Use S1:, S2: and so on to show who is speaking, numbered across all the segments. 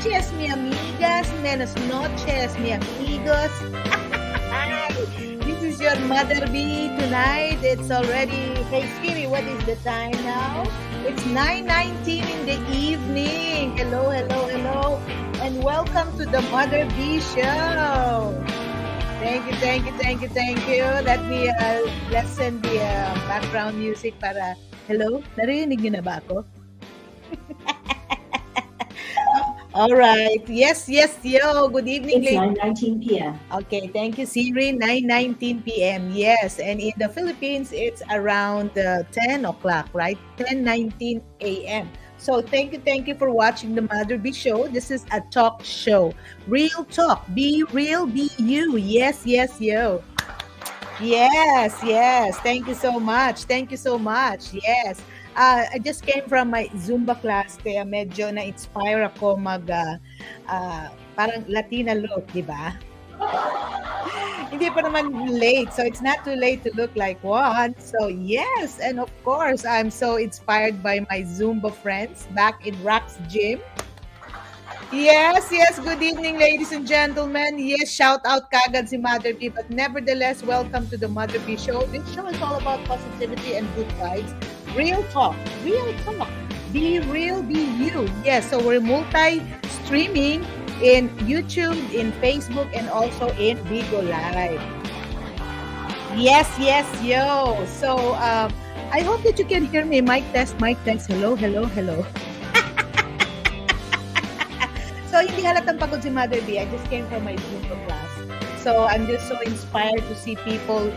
S1: noches, mi amigas. Menos noches, mi amigos. This is your Mother B tonight. It's already, hey Siri, what is the time now? It's 9:19 in the evening. Hello, hello, hello. And welcome to the Mother B Show. Thank you, thank you, thank you, thank you. Let me lessen the background music para, hello, narinig niyo na ba ako? All right. Yes, yes, yo. Good evening,
S2: It's 9:19 p.m.
S1: Okay, thank you, Siri. 9:19 p.m. Yes, and in the Philippines, it's around 10 o'clock, right? 10:19 a.m. So thank you for watching the Mother B Show. This is a talk show. Real talk. Be real, be you. Yes, yes, yo. Yes, yes. Thank you so much. Thank you so much. Yes. I just came from my Zumba class kaya medyo na-inspire ako parang Latina look, di ba? Hindi pa naman late, so it's not too late to look like one. So yes, and of course, I'm so inspired by my Zumba friends back in Rock's Gym. Yes, yes. Good evening, ladies and gentlemen. Yes, shout out kagad si Mother B. But nevertheless, welcome to the Mother B Show. This show is all about positivity and good vibes. Real talk. Real talk. Be real, be you. Yes, so we're multi-streaming in YouTube, in Facebook, and also in Bigo Live. Yes, yes, yo. So, I hope that you can hear me. Mic test, mic test. Hello, hello, hello. So, hindi halatang pagod si Mother B. I just came from my Zumba class. So, I'm just so inspired to see people,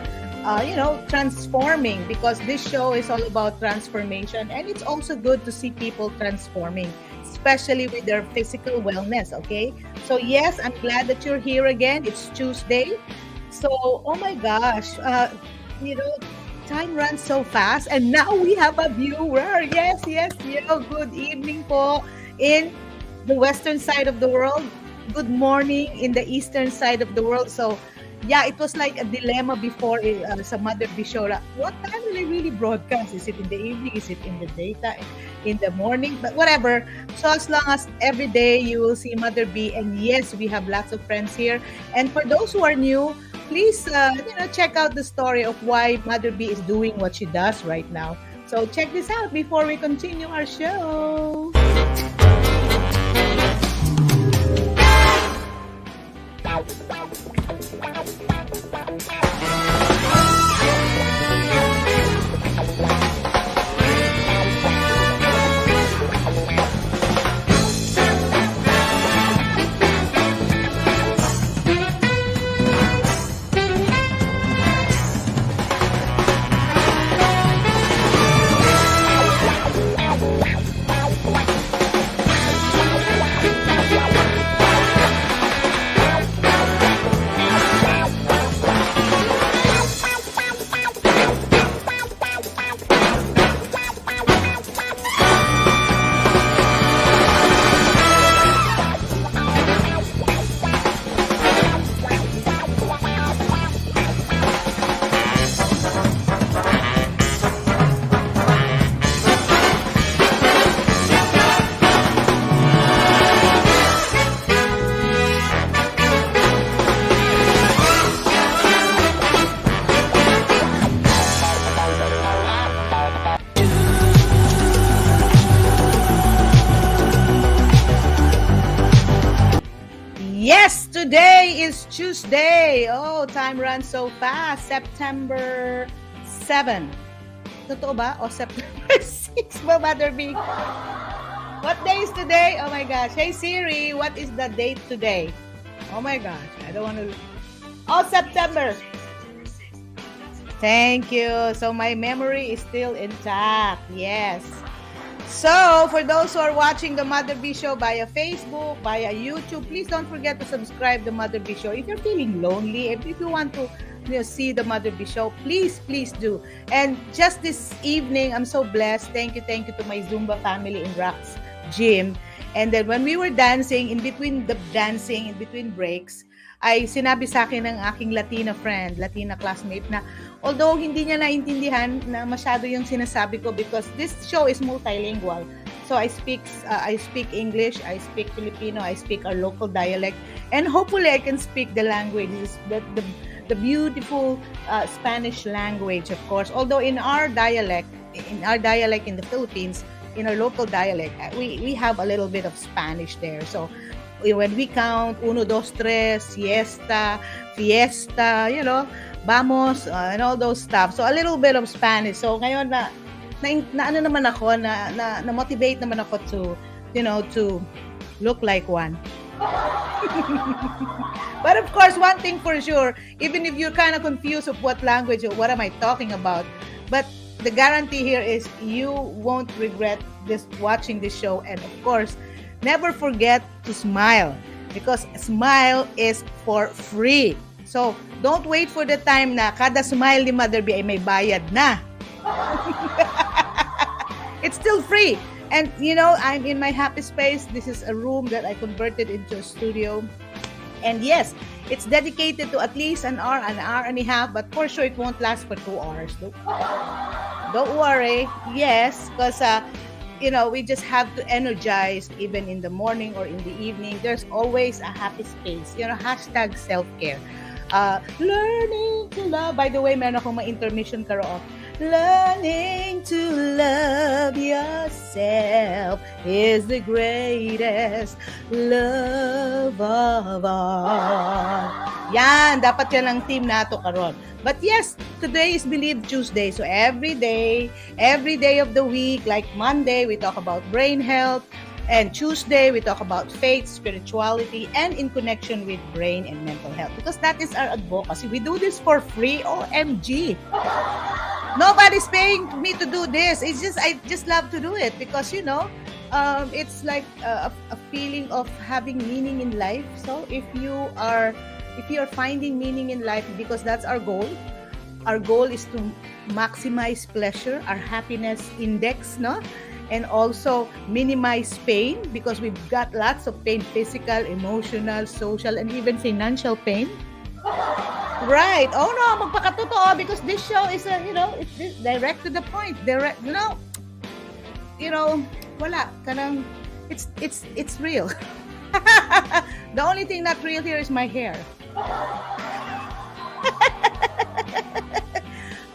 S1: transforming, because this show is all about transformation. And it's also good to see people transforming, especially with their physical wellness, okay? So, yes, I'm glad that you're here again. It's Tuesday. So, oh my gosh, time runs so fast. And now we have a viewer. Yes, yes, good evening po in the western side of the world. Good morning in the eastern side of the world. So, yeah, it was like a dilemma before sa Mother B Show. What time will I really broadcast? Is it in the evening? Is it in the daytime? In the morning? But whatever. So as long as every day you will see Mother B. And yes, we have lots of friends here. And for those who are new, please check out the story of why Mother B is doing what she does right now. So check this out before we continue our show. Yes, today is Tuesday. Oh, time runs so fast. September 7. Totoo ba? O September 6 ba, Mother B? What day is today? Oh my gosh. Hey Siri, what is the date today? Oh my gosh. I don't want to... Oh, September. Thank you. So my memory is still intact. Yes. So, for those who are watching the Mother B Show via Facebook, via YouTube, please don't forget to subscribe to the Mother B Show. If you're feeling lonely, if you want to see the Mother B Show, please do. And just this evening, I'm so blessed. Thank you to my Zumba family in Rock's Gym. And then when we were dancing, in between breaks, ay sinabi sa akin ng aking Latina friend, Latina classmate na although hindi niya naintindihan na masyado yung sinasabi ko because this show is multilingual. So I speak English, I speak Filipino, I speak our local dialect, and hopefully I can speak the languages, the beautiful Spanish language, of course. Although in our dialect in the Philippines, in our local dialect, we have a little bit of Spanish there. So when we count uno, dos, tres, siesta, fiesta, vamos, and all those stuff. So a little bit of Spanish. So ngayon na ano naman ako, na motivate naman ako to look like one. But of course, one thing for sure, even if you're kind of confused of what language or what am I talking about, but the guarantee here is you won't regret watching this show. And of course, never forget to smile, because smile is for free. So don't wait for the time na kada smile ni Mother B ay may bayad na. It's still free. And I'm in my happy space. This is a room that I converted into a studio. And yes, it's dedicated to at least an hour and a half, but for sure it won't last for 2 hours. Don't worry. Yes, because we just have to energize even in the morning or in the evening. There's always a happy space. Hashtag self-care. Learning to love. By the way, meron akong ma-intermission karoon. Learning to love yourself is the greatest love of all. Yan, dapat yan ang team nato karon. But yes, today is Believe Tuesday. So every day of the week, like Monday, we talk about brain health. And Tuesday, we talk about faith, spirituality, and in connection with brain and mental health. Because that is our advocacy. We do this for free. OMG. Nobody's paying me to do this. I just love to do it because, it's like a feeling of having meaning in life. So if you are finding meaning in life, because that's our goal. Our goal is to maximize pleasure, our happiness index, no? And also minimize pain, because we've got lots of pain, physical, emotional, social, and even financial pain. Right. Oh no, magpakatotoo, because this show is it's direct to the point. Direct, wala kanang it's real. The only thing not real here is my hair.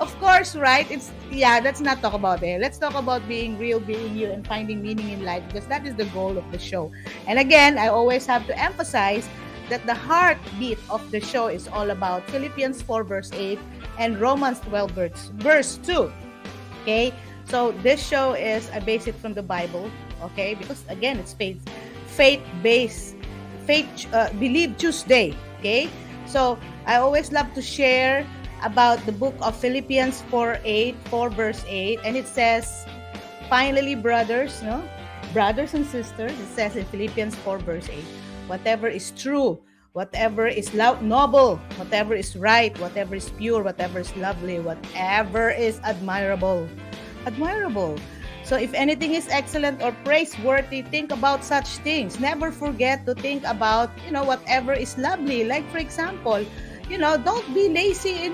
S1: Of course, right? Let's not talk about it. Let's talk about being real, being you, and finding meaning in life, because that is the goal of the show. And again, I always have to emphasize that the heartbeat of the show is all about Philippians 4 verse 8 and Romans 12 verse 2. Okay? So this show is I base it from the Bible, okay? Because again, it's faith-based, Believe Tuesday, okay? So I always love to share about the book of Philippians 4 verse 8, and it says, finally, brothers and sisters, it says in Philippians 4 verse 8, whatever is true, whatever is noble, whatever is right, whatever is pure, whatever is lovely, whatever is admirable. So if anything is excellent or praiseworthy, think about such things. Never forget to think about, whatever is lovely. Like, for example, don't be lazy in,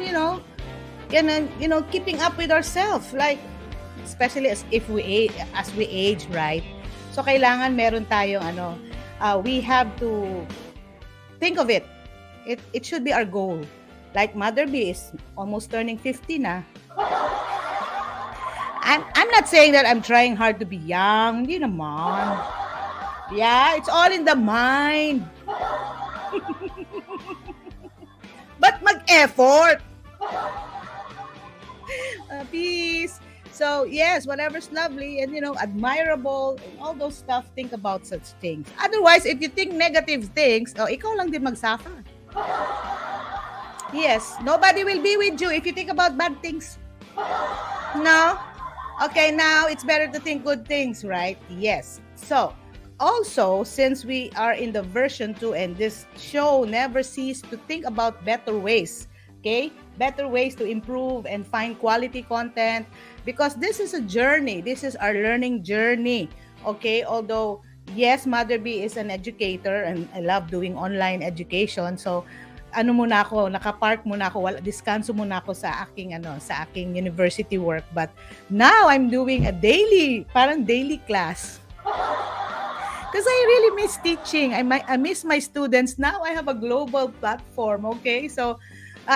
S1: keeping up with ourselves. Like, especially as we age, right? So kailangan meron tayong we have to think of it. It should be our goal. Like Mother B is almost turning 50 na. I'm not saying that I'm trying hard to be young. Hindi naman. Yeah, it's all in the mind. But mag-effort. Peace. So, yes, whatever's lovely and, admirable and all those stuff, think about such things. Otherwise, if you think negative things, ikaw lang din mag-suffer. Yes, nobody will be with you if you think about bad things. No? Okay, now it's better to think good things, right? Yes. So, also, since we are in the version 2 and this show never ceases to think about better ways, okay? Better ways to improve and find quality content, because this is a journey. This is our learning journey, okay? Although, yes, Mother B is an educator and I love doing online education. So, nakapark muna ako, diskanso muna ako sa aking university work. But now I'm doing a daily class. Because I really miss teaching. I miss my students. Now I have a global platform, okay? So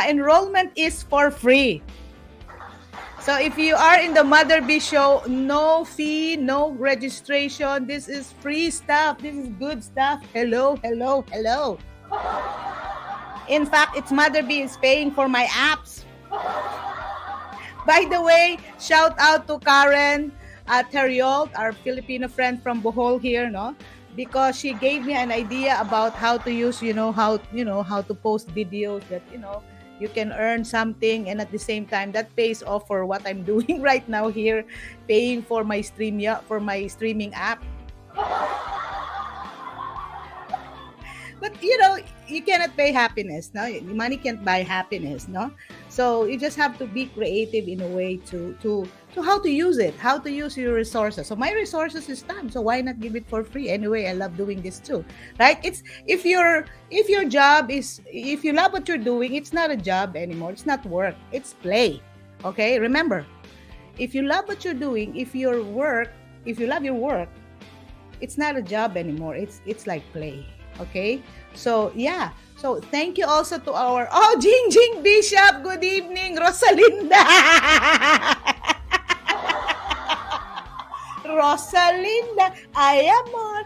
S1: enrollment is for free. So if you are in the Mother B show, no fee, no registration. This is free stuff. This is good stuff. Hello, hello, hello. In fact, it's Mother B is paying for my apps. By the way, shout out to Karen Terriol, our Filipino friend from Bohol here, no? Because she gave me an idea about how to use, how to post videos that, you can earn something, and at the same time that pays off for what I'm doing right now here, paying for my streaming app. But you cannot pay happiness, no? Money can't buy happiness, no? So you just have to be creative in a way to how to use it, how to use your resources. So my resources is time, so why not give it for free? Anyway, I love doing this too, right? It's if your job is, if you love what you're doing, it's not a job anymore. It's not work. It's play. Okay, remember, if you love what you're doing, if you love your work, it's not a job anymore. It's like play. Okay, so yeah. So thank you also to our Jing Bishop. Good evening, Rosalinda. Rosalinda, I am on.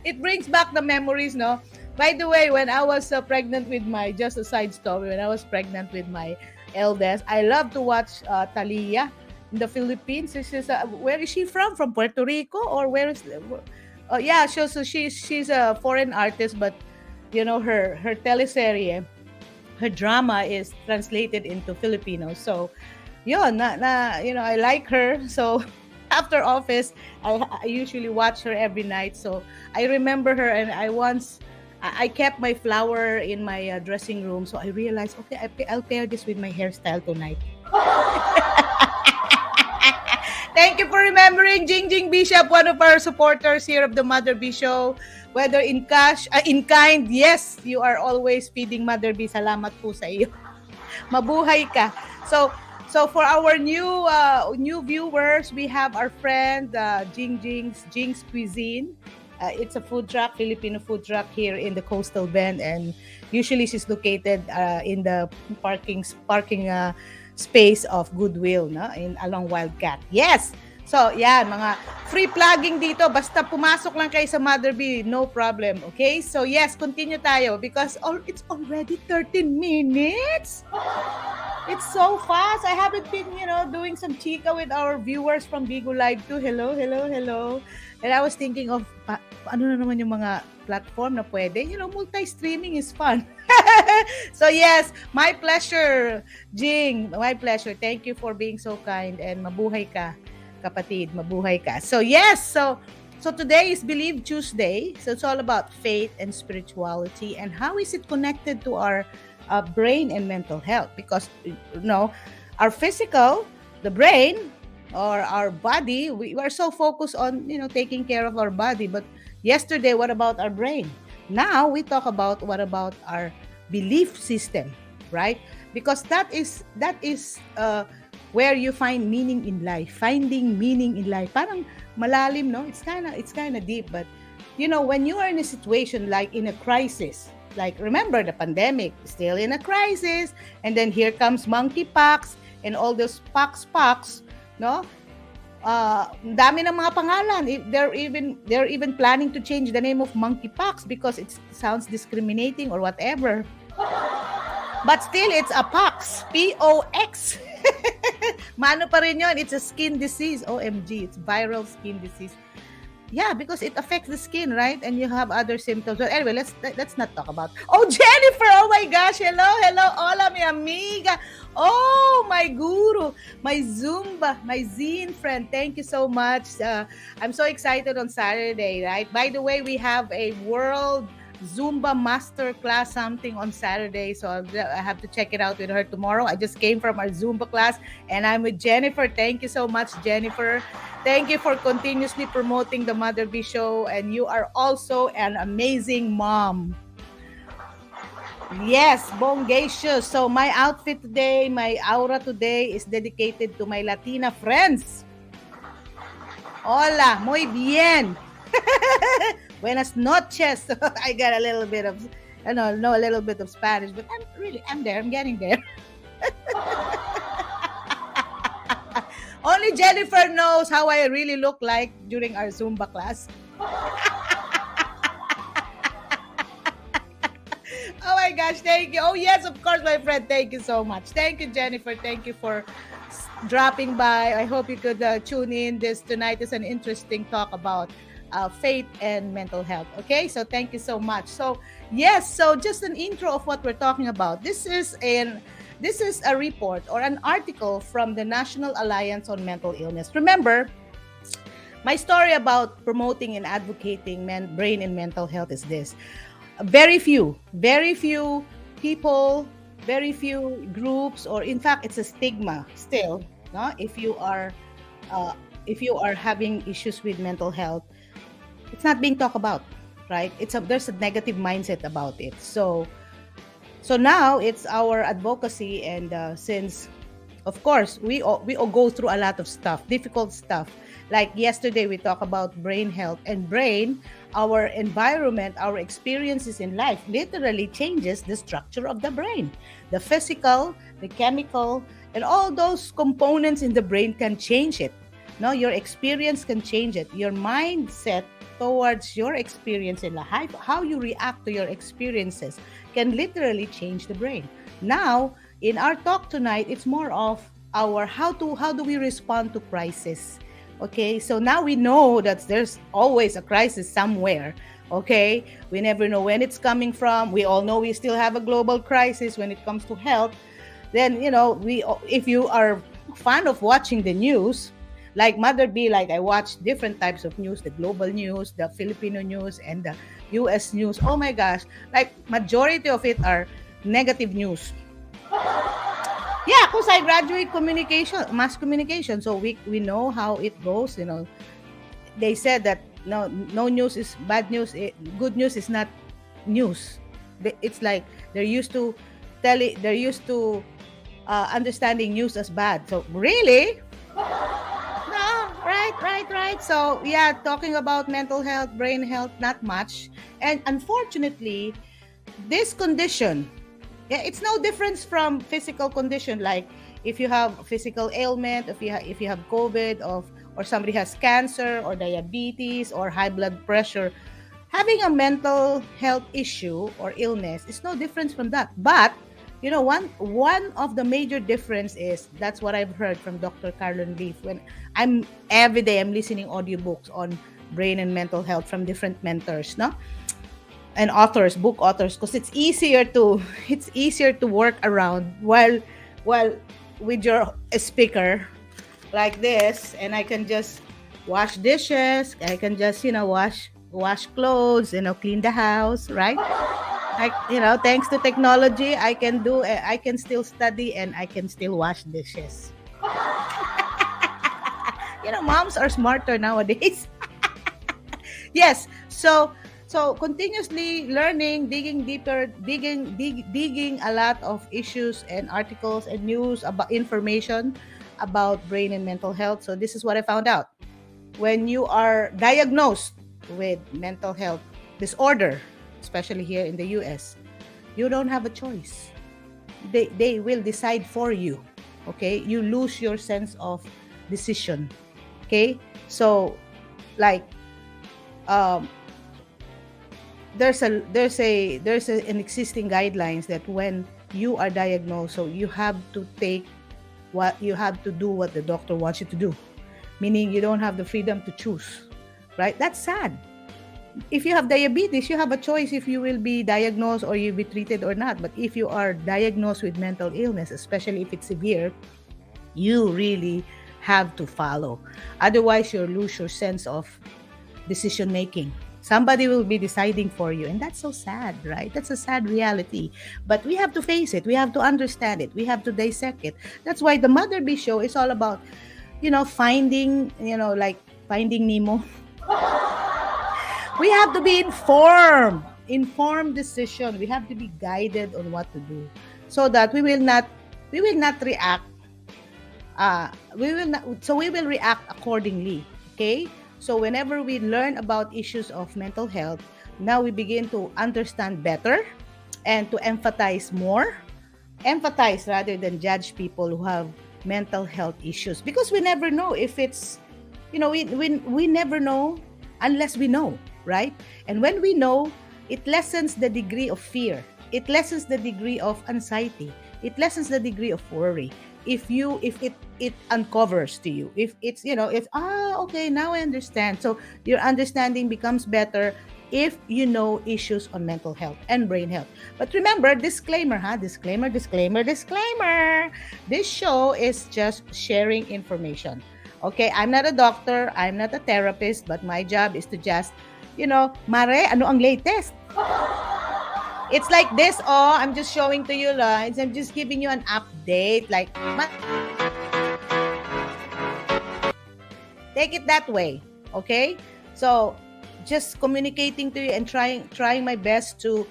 S1: It brings back the memories, no? By the way, when I was pregnant with just a side story, when I was pregnant with my eldest, I love to watch Talia in the Philippines. Where is she from? From Puerto Rico, or where is? Yeah, she's a foreign artist, but her teleserye, her drama is translated into Filipino. So, I like her. So, after office, I usually watch her every night. So I remember her, and I kept my flower in my dressing room. So I realized, okay, I'll pair this with my hairstyle tonight. Thank you for remembering Jing Bishop, one of our supporters here of the Mother B Show. Whether in cash, in kind, yes, you are always feeding Mother B. Salamat po sa iyo. Mabuhay ka. So for our new viewers, we have our friend Jing's Cuisine. It's a food truck, Filipino food truck here in the Coastal Bend, and usually she's located in the parking space of Goodwill, no? Along Wildcat. Yes! So, yan, mga free plugging dito. Basta pumasok lang kayo sa Mother B, no problem. Okay? So, yes, continue tayo because it's already 13 minutes. It's so fast. I haven't been, doing some chika with our viewers from Bigo Live too. Hello. And I was thinking of, ano na naman yung mga platform na pwede? Multi-streaming is fun. So yes, my pleasure, Jing. My pleasure. Thank you for being so kind, and mabuhay ka, kapatid. Mabuhay ka. So yes, so today is Believe Tuesday. So it's all about faith and spirituality, and how is it connected to our brain and mental health? Because our physical, the brain or our body, we are so focused on taking care of our body. But yesterday, what about our brain? Now we talk about what about our belief system, right? Because that is where you find meaning in life. Finding meaning in life. Parang malalim, no? It's kind of deep, but when you are in a situation like in a crisis, like remember the pandemic, still in a crisis, and then here comes monkeypox and all those pox, no? Dami ng mga pangalan. They're even planning to change the name of monkeypox because it sounds discriminating or whatever. But still, it's a pox. P-O-X. Mano pa rin yun. It's a skin disease. OMG. It's viral skin disease. Yeah, because it affects the skin, right? And you have other symptoms. But anyway, let's not talk about. Oh, Jennifer! Oh my gosh! Hello! Hola, mi amiga! Oh, my guru, my Zumba, my Zine friend. Thank you so much. I'm so excited on Saturday, right? By the way, we have a World Zumba Master Class something on Saturday, so I have to check it out with her tomorrow. I just came from our Zumba class, and I'm with Jennifer. Thank you so much, Jennifer. Thank you for continuously promoting the Mother B Show, and you are also an amazing mom. Yes, bongacious. So my outfit today, my aura today is dedicated to my Latina friends. Hola, muy bien. Buenas noches. I got a little bit of, I know a little bit of Spanish, but I'm there. I'm getting there. Only Jennifer knows how I really look like during our Zumba class. Oh my gosh, thank you. Oh yes, of course, my friend. Thank you so much. Thank you, Jennifer. Thank you for dropping by. I hope you could tune in. This tonight is an interesting talk about faith and mental health. Okay, so thank you so much. So yes, so just an intro of what we're talking about. This is a report or an article from the National Alliance on Mental Illness. Remember, my story about promoting and advocating brain and mental health is this. Very few people, very few groups, or in fact, it's a stigma still. No? Uh, if you are having issues with mental health, it's not being talked about, right? There's a negative mindset about it. So now it's our advocacy, and since of course we all go through a lot of stuff, difficult stuff. Like yesterday we talked about brain health and brain, our environment, our experiences in life literally changes the structure of the brain. The physical, the chemical, and all those components in the brain can change it. No, your experience can change it. Your mindset towards your experience in life, how you react to your experiences, can literally change the brain. Now, in our talk tonight, it's more of our how do we respond to crisis. Okay, so now we know that there's always a crisis somewhere. Okay, we never know when it's coming from. We all know we still have a global crisis when it comes to health. Then we if you are fan of watching the news, like Mother B, like I watch different types of news, the global news, the Filipino news, and the US news. Oh my gosh, like majority of it are negative news. Yeah, because I graduate communication, mass communication, so we know how it goes. They said that no news is bad news. Good news is not news. It's like they're used to they're used to understanding news as bad. So really, no, right. So yeah, talking about mental health, brain health, not much. And unfortunately, this condition, yeah, it's no difference from physical condition. Like if you have physical ailment, if you have COVID, or somebody has cancer or diabetes or high blood pressure, having a mental health issue or illness is no difference from that. But one of the major difference is, that's what I've heard from Dr. Carlon Leaf. When every day I'm listening audiobooks on brain and mental health from different mentors, no? And authors, book authors, because it's easier to work around while with your speaker like this, and I can just wash dishes, I can just wash clothes, clean the house, right? Like, thanks to technology, I can still study and I can still wash dishes. Moms are smarter nowadays. Yes, so continuously learning, digging deeper, digging a lot of issues and articles and news about information about brain and mental health. So this is what I found out. When you are diagnosed with mental health disorder, especially here in the US, you don't have a choice. They will decide for you. Okay? You lose your sense of decision. Okay? So like there's an existing guidelines that when you are diagnosed, so you have to do what the doctor wants you to do, meaning you don't have the freedom to choose, right? That's sad. If you have diabetes, you have a choice if you will be diagnosed or you'll be treated or not. But if you are diagnosed with mental illness, especially if it's severe, you really have to follow. Otherwise, you'll lose your sense of decision making. Somebody will be deciding for you, and that's so sad, right? That's a sad reality. But we have to face it. We have to understand it. We have to dissect it. That's why the Mother B Show is all about, finding, like Finding Nemo. We have to be informed. informed decision. We have to be guided on what to do, so that we will not react. We will react accordingly. Okay. So whenever we learn about issues of mental health, now we begin to understand better and to empathize rather than judge people who have mental health issues, because we never know if it's, we never know unless we know, right? And when we know, it lessens the degree of fear, it lessens the degree of anxiety, it lessens the degree of worry. If it uncovers to you, if it's, if okay, now I understand. So your understanding becomes better if you know issues on mental health and brain health. But remember, disclaimer, disclaimer. This show is just sharing information. Okay, I'm not a doctor, I'm not a therapist, but my job is to just, Mare, ano ang latest? It's like this, I'm just showing to you, guys. I'm just giving you an update. Like, take it that way, okay? So, just communicating to you and trying my best to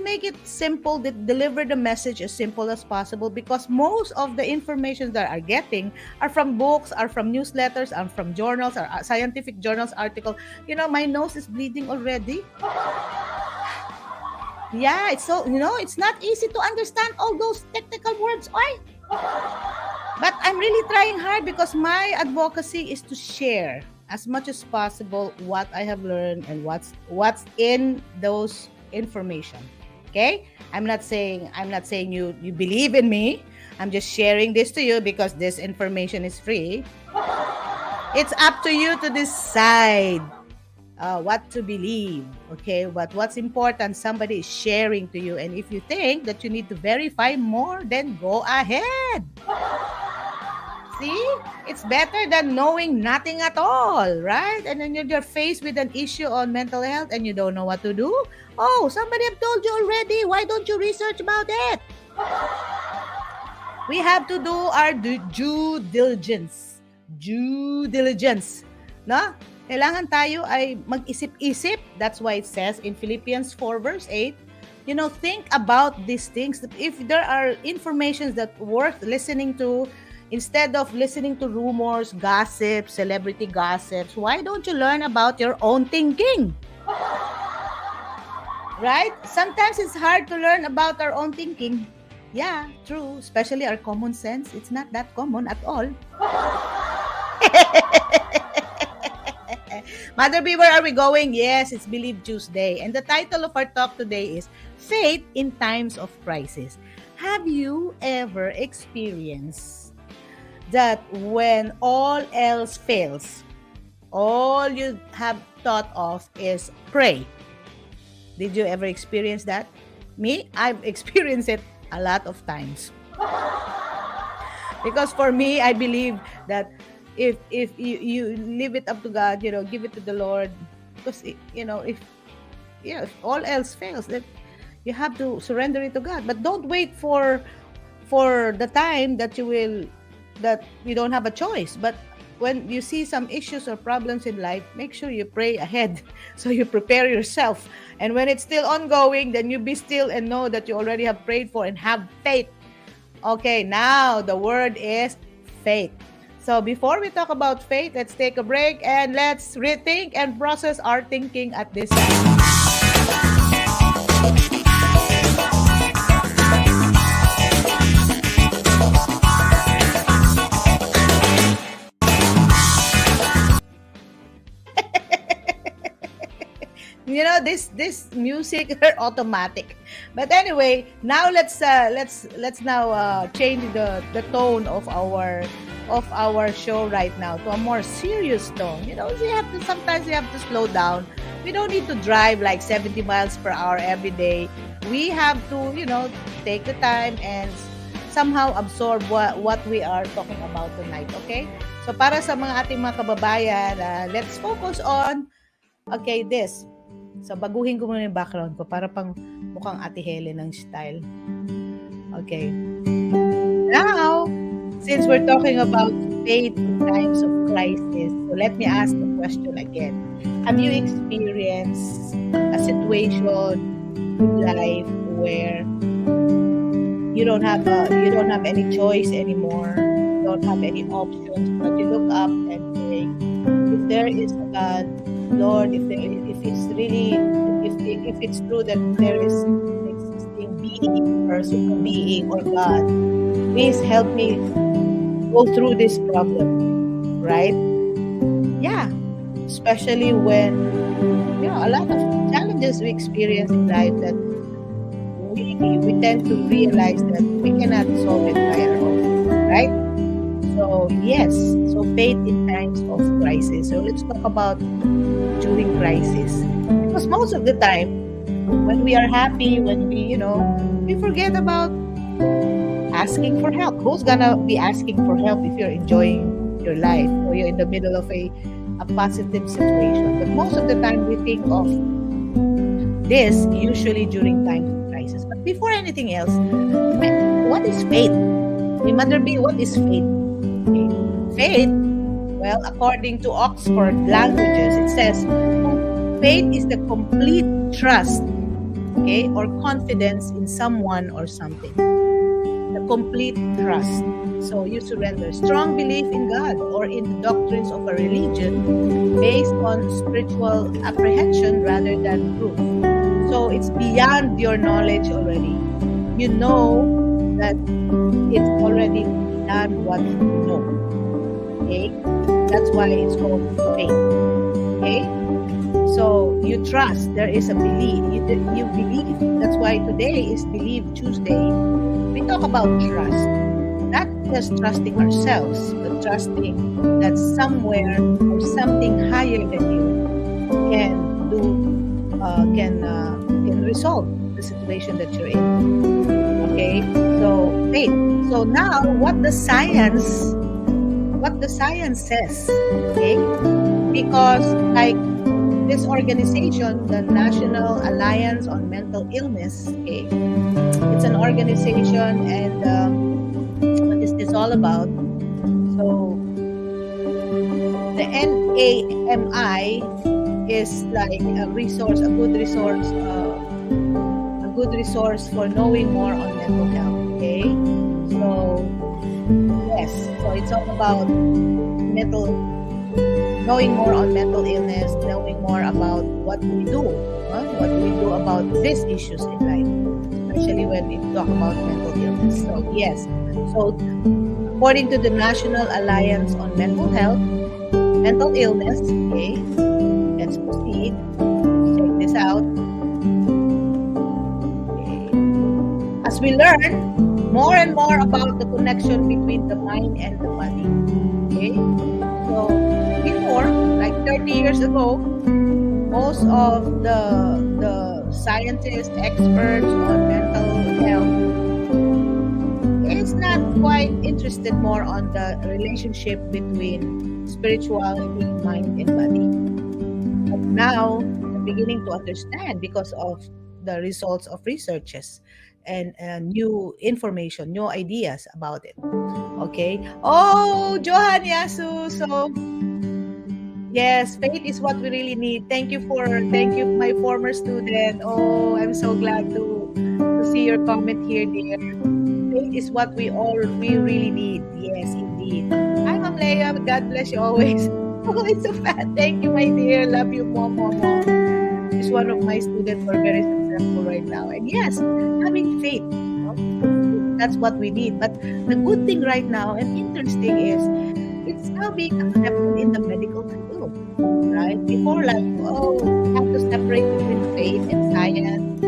S1: make it simple, deliver the message as simple as possible, because most of the information that are getting are from books, are from newsletters, are from journals, are scientific journals article. My nose is bleeding already. Yeah, it's so, it's not easy to understand all those technical words, oy. But I'm really trying hard, because my advocacy is to share as much as possible what I have learned and what's in those information. Okay? I'm not saying you believe in me. I'm just sharing this to you because this information is free. It's up to you to decide what to believe, okay? But what's important, somebody is sharing to you, and if you think that you need to verify more, then go ahead. See, it's better than knowing nothing at all, right? And then you're faced with an issue on mental health and you don't know what to do. Oh, somebody have told you already. Why don't you research about it? We have to do our due diligence. No? Kailangan tayo ay mag-isip-isip. That's why it says in Philippians 4 verse 8, think about these things. If there are informations that worth listening to, instead of listening to rumors, gossip, celebrity gossips, why don't you learn about your own thinking? Right? Sometimes it's hard to learn about our own thinking. Yeah, true. Especially our common sense. It's not that common at all. Mother B, where are we going? Yes, it's Believe Tuesday. And the title of our talk today is Faith in Times of Crisis. Have you ever experienced that when all else fails, all you have thought of is pray? Did you ever experience that? Me, I've experienced it a lot of times. Because for me, I believe that if you leave it up to God, give it to the Lord, because if all else fails, then you have to surrender it to God. But don't wait for the time that you don't have a choice. But when you see some issues or problems in life, make sure you pray ahead so you prepare yourself. And when it's still ongoing, then you be still and know that you already have prayed for and have faith. Okay, now the word is faith. So before we talk about faith, let's take a break and let's rethink and process our thinking at this time. This music are automatic. But anyway, now let's now change the tone of our show right now to a more serious tone. Sometimes you have to slow down. We don't need to drive like 70 miles per hour every day. We have to, take the time and somehow absorb what we are talking about tonight, okay? So para sa mga ating mga kababayan, let's focus on, this. So baguhin ko muna yung background ko para pang mukhang Ate Helen ng style. Okay. Now, since we're talking about faith in times of crisis, so let me ask the question again. Have you experienced a situation in life where you don't have any choice anymore, you don't have any options, but you look up and say, if there is a God, Lord, if it's really, if it's true that there is an existing being or super being or God, please help me go through this problem, right? Yeah, especially when a lot of challenges we experience in life that we tend to realize that we cannot solve it by our own, right? So yes, so faith in times of crisis. So let's talk about during crisis, because most of the time when we are happy, when we forget about asking for help. Who's gonna be asking for help if you're enjoying your life or you're in the middle of a positive situation? But most of the time we think of this usually during times of crisis. But before anything else, what is faith? Mother B, what is faith? Okay. Faith, well, according to Oxford Languages, it says faith is the complete trust, okay, or confidence in someone or something. The complete trust. So you surrender. Strong belief in God or in the doctrines of a religion based on spiritual apprehension rather than proof. So it's beyond your knowledge already. You know that it's already done what you know. Okay? That's why it's called faith. Okay? So you trust. There is a belief. You believe. That's why today is Believe Tuesday. We talk about trust. Not just trusting ourselves, but trusting that somewhere or something higher than you can do, can resolve the situation that you're in. Okay, so faith. So now, what the science says. Okay, because like this organization, the National Alliance on Mental Illness. Okay, it's an organization, and what is this all about? So the NAMI is like a good resource for knowing more on mental health. Okay, so yes, so it's all about knowing more on mental illness, knowing more about what we do about these issues in life, especially when we talk about mental illness. So yes, so according to the National Alliance on Mental Illness, okay, let's proceed. Let's check this out. Okay. As we learn more and more about the connection between the mind and the body. Okay, so before, like 30 years ago, most of the scientists, experts on mental health is not quite interested more on the relationship between spirituality, mind, and body. But now, they're beginning to understand because of the results of researches and new information, new ideas about it. Okay. Oh, Johan Yasu. So yes, faith is what we really need. Thank you, my former student. Oh, I'm so glad to see your comment here, dear. Faith is what we really need. Yes, indeed. Hi, Ma'am Leia. God bless you always. Oh, it's so fat. Thank you, my dear. Love you, mom. She's one of my students who are very successful right now. And yes, having faith. That's what we need. But the good thing right now and interesting is it's now being accepted in the medical field, right? Before, like, we have to separate between faith and science,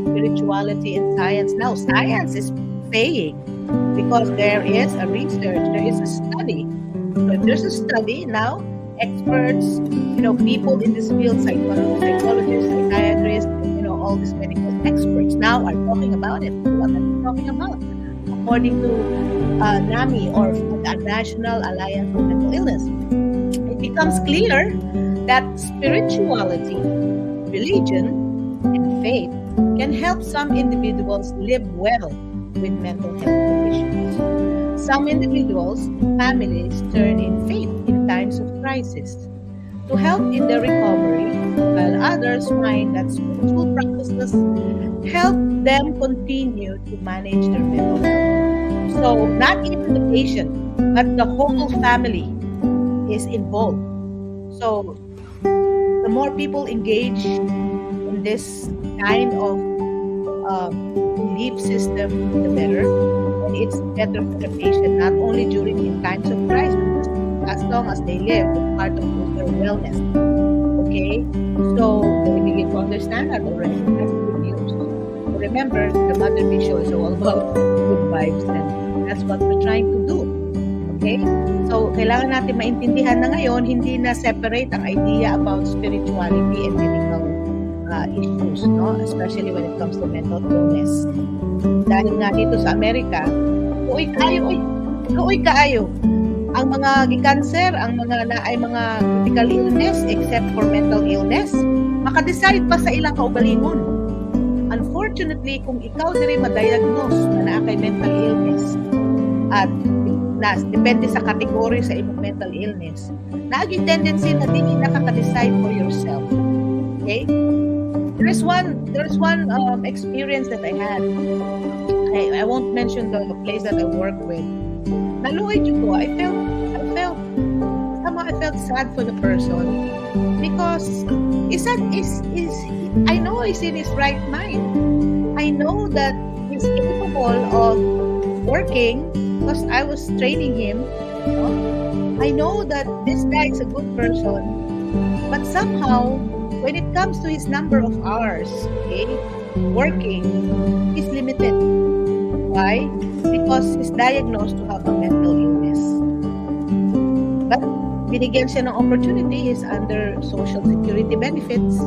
S1: spirituality and science. Now, science is saying, because there is a research, there is a study. So if there's a study, now experts, people in this field, psychologists, psychiatrists, all these medical experts now are talking about it. What are they talking about? According to NAMI, or the National Alliance on Mental Illness, it becomes clear that spirituality, religion, and faith can help some individuals live well with mental health conditions. Some individuals, families turn in faith in times of crisis to help in their recovery, while others find that spiritual practices skills, help them continue to manage their mental health. So not even the patient, but the whole family is involved. So the more people engage in this kind of belief system, the better. And it's better for the patient, not only during in times of crisis, as long as they live, it's part of their wellness. Okay? So they begin to understand that already. That's good news. So remember, the Mother B show is all about good vibes, and that's what we're trying to do. Okay? So, kailangan natin maintindihan na ngayon, hindi na separate ang idea about spirituality and medical issues, no? Especially when it comes to mental illness. Dahil nga dito sa Amerika, uy kaayo. Ang mga cancer, ang mga na ay mga critical illness except for mental illness, makadecide pa sa ilang kaugalingon. Unfortunately, kung ikaw diri ma-diagnose na kay mental illness at depende sa category sa imong mental illness, naging tendency na dili nakaka-decide for yourself. Okay? There's one experience that I had. I won't mention the place that I work with. Naluoy ko. I felt sad for the person because I know he's in his right mind. I know that he's capable of working because I was training him. You know? I know that this guy is a good person, but somehow when it comes to his number of hours, okay, working, he's limited. Why? Because he's diagnosed to have a mental illness. But binigyan siya ng opportunity, he's under social security benefits,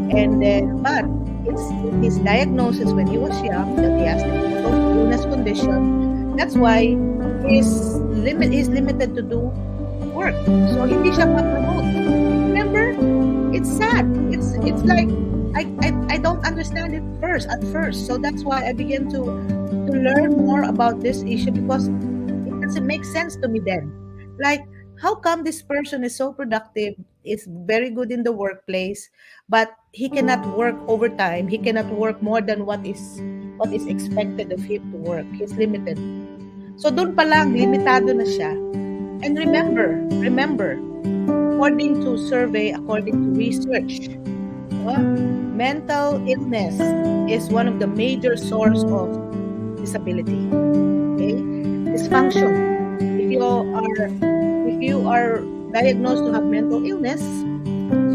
S1: and then but it's his diagnosis when he was young that he has a mental illness condition. That's why he's limited to do work. So hindi siya ma-promote. Remember? It's sad. It's like I don't understand it at first. So that's why I began to learn more about this issue because it doesn't make sense to me then. Like, how come this person is so productive, is very good in the workplace, but he cannot work overtime, he cannot work more than what is expected of him to work. He's limited. So doon pa lang, limitado na siya. And remember, according to survey, according to research, mental illness is one of the major source of disability. Okay? Dysfunction. If you are diagnosed to have mental illness,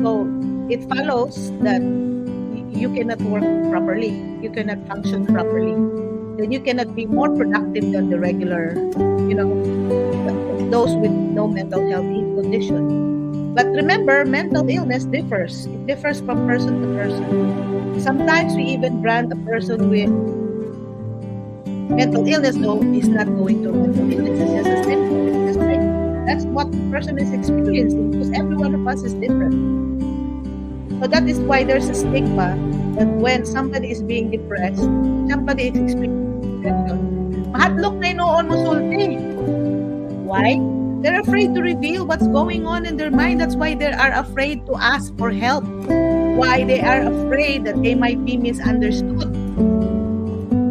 S1: so it follows that you cannot work properly, you cannot function properly, then you cannot be more productive than the regular, those with no mental health condition. But remember, mental illness differs. It differs from person to person. Sometimes we even brand a person with mental illness, though, is not going through mental illness. It's just a symptom. It's just like that's what the person is experiencing because every one of us is different. So that is why there's a stigma that when somebody is being depressed, somebody is experiencing depression. Mahadlok na inoon mo sulti. Why? They're afraid to reveal what's going on in their mind. That's why they are afraid to ask for help. Why they are afraid that they might be misunderstood.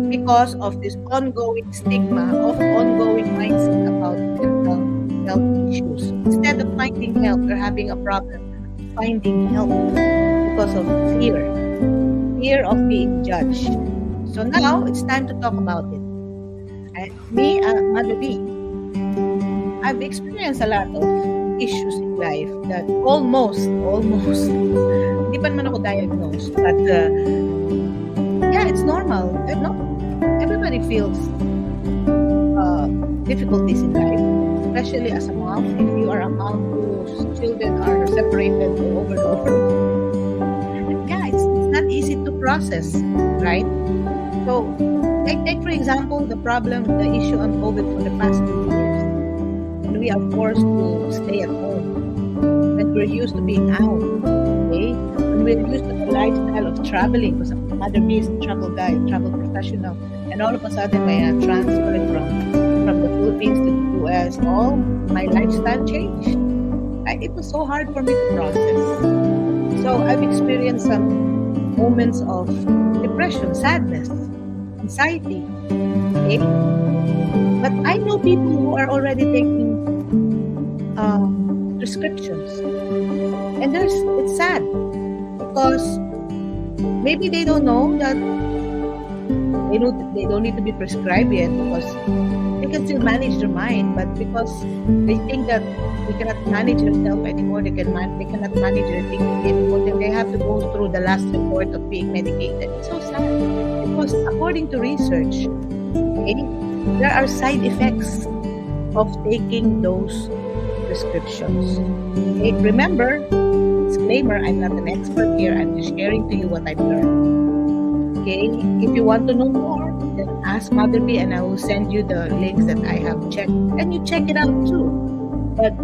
S1: Because of this ongoing stigma, of ongoing mindset about mental health issues. Instead of finding help, they're having a problem finding help because of fear of being judged. So now it's time to talk about it. And me, Mother B, I've experienced a lot of issues in life that almost, hindi pa naman ako diagnosed, but yeah, it's normal. Everybody feels difficulties in life, especially as a mom. If you are a mom whose children are separated over and over, yeah, it's not easy to process, right? So, take for example the issue on COVID for the past 2 years. When we are forced to stay at home, when we're used to being out, okay? When we're used to the lifestyle of traveling, because Mother B is a travel guide, travel professional, and all of a sudden I transferred from the Philippines to the US. All my lifestyle changed. It was so hard for me to process. So I've experienced some moments of depression, sadness, anxiety. Okay? But I know people who are already taking prescriptions. And it's sad because maybe they don't know that they don't need to be prescribed yet because they can still manage their mind, but because they think that they cannot manage themselves anymore, they cannot manage their thinking anymore, then they have to go through the last resort of being medicated. It's so sad because according to research, okay, there are side effects of taking those prescriptions. Okay, remember, disclaimer, I'm not an expert here. I'm just sharing to you what I've learned. Okay, if you want to know more, then ask Mother B and I will send you the links that I have checked. And you check it out too. But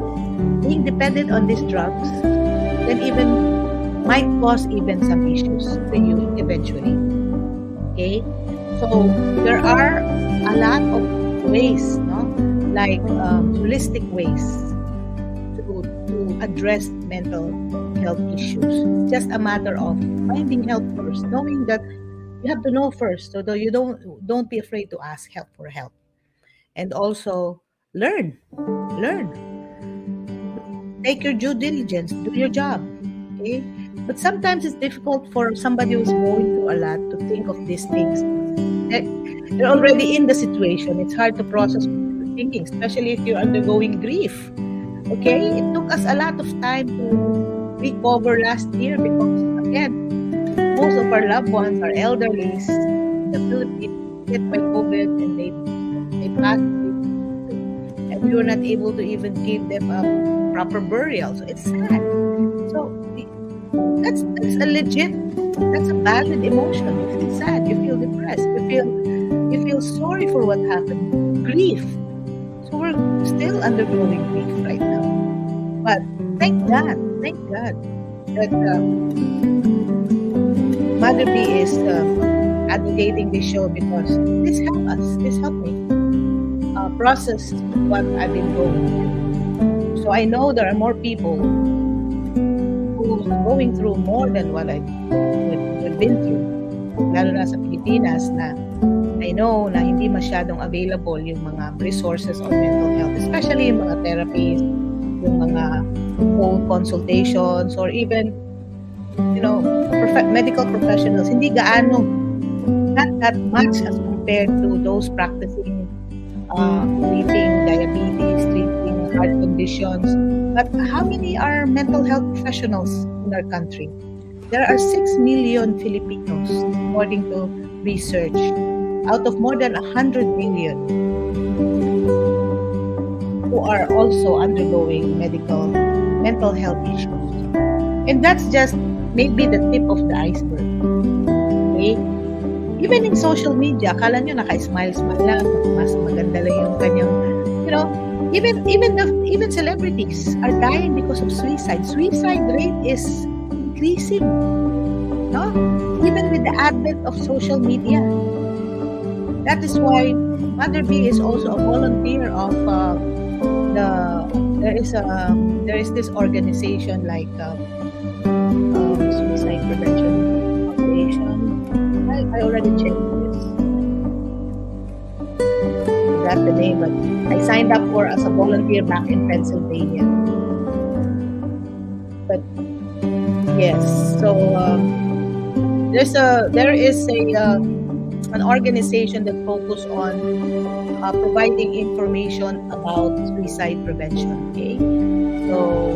S1: being dependent on these drugs then even might cause even some issues to you eventually. Okay? So there are a lot of ways, no? Like holistic ways to address mental health issues. It's just a matter of finding help first, knowing that you have to know first, so that you don't be afraid to ask help for help, and also learn. Take your due diligence, do your job. Okay, but sometimes it's difficult for somebody who's going through a lot to think of these things. They're already in the situation. It's hard to process thinking, especially if you're undergoing grief. Okay, it took us a lot of time to recover last year because, again, most of our loved ones, our elderlies in the Philippines, hit by COVID and they passed away. And we were not able to even give them a proper burial. So it's sad. So that's a valid emotion. You feel sad, you feel depressed, you feel sorry for what happened. Grief. So we're still undergoing grief right now. But thank God that Mother B is advocating this show because this helped me process what I've been going through. So I know there are more people who's going through more than what we've been through. Lalo na sa Pilipinas na I know na hindi masyadong available yung mga resources on mental health, especially yung mga therapies, yung mga phone consultations, or even medical professionals, hindi gaano, not that much as compared to those practicing treating diabetes, treating heart conditions. But how many are mental health professionals in our country? There are 6 million Filipinos, according to research, out of more than 100 million who are also undergoing mental health issues. And that's just maybe the tip of the iceberg. Okay? Even in social media, akala nyo naka-smile-smile lang, mas maganda lang yung kanyang, even celebrities are dying because of suicide. Suicide rate is increasing. No? Even with the advent of social media. That is why Mother B is also a volunteer of there is this organization like Suicide Prevention Foundation. I already checked this. That's the name, but I signed up as a volunteer back in Pennsylvania. But yes, so there is an organization that focuses on providing information about suicide prevention. Okay, so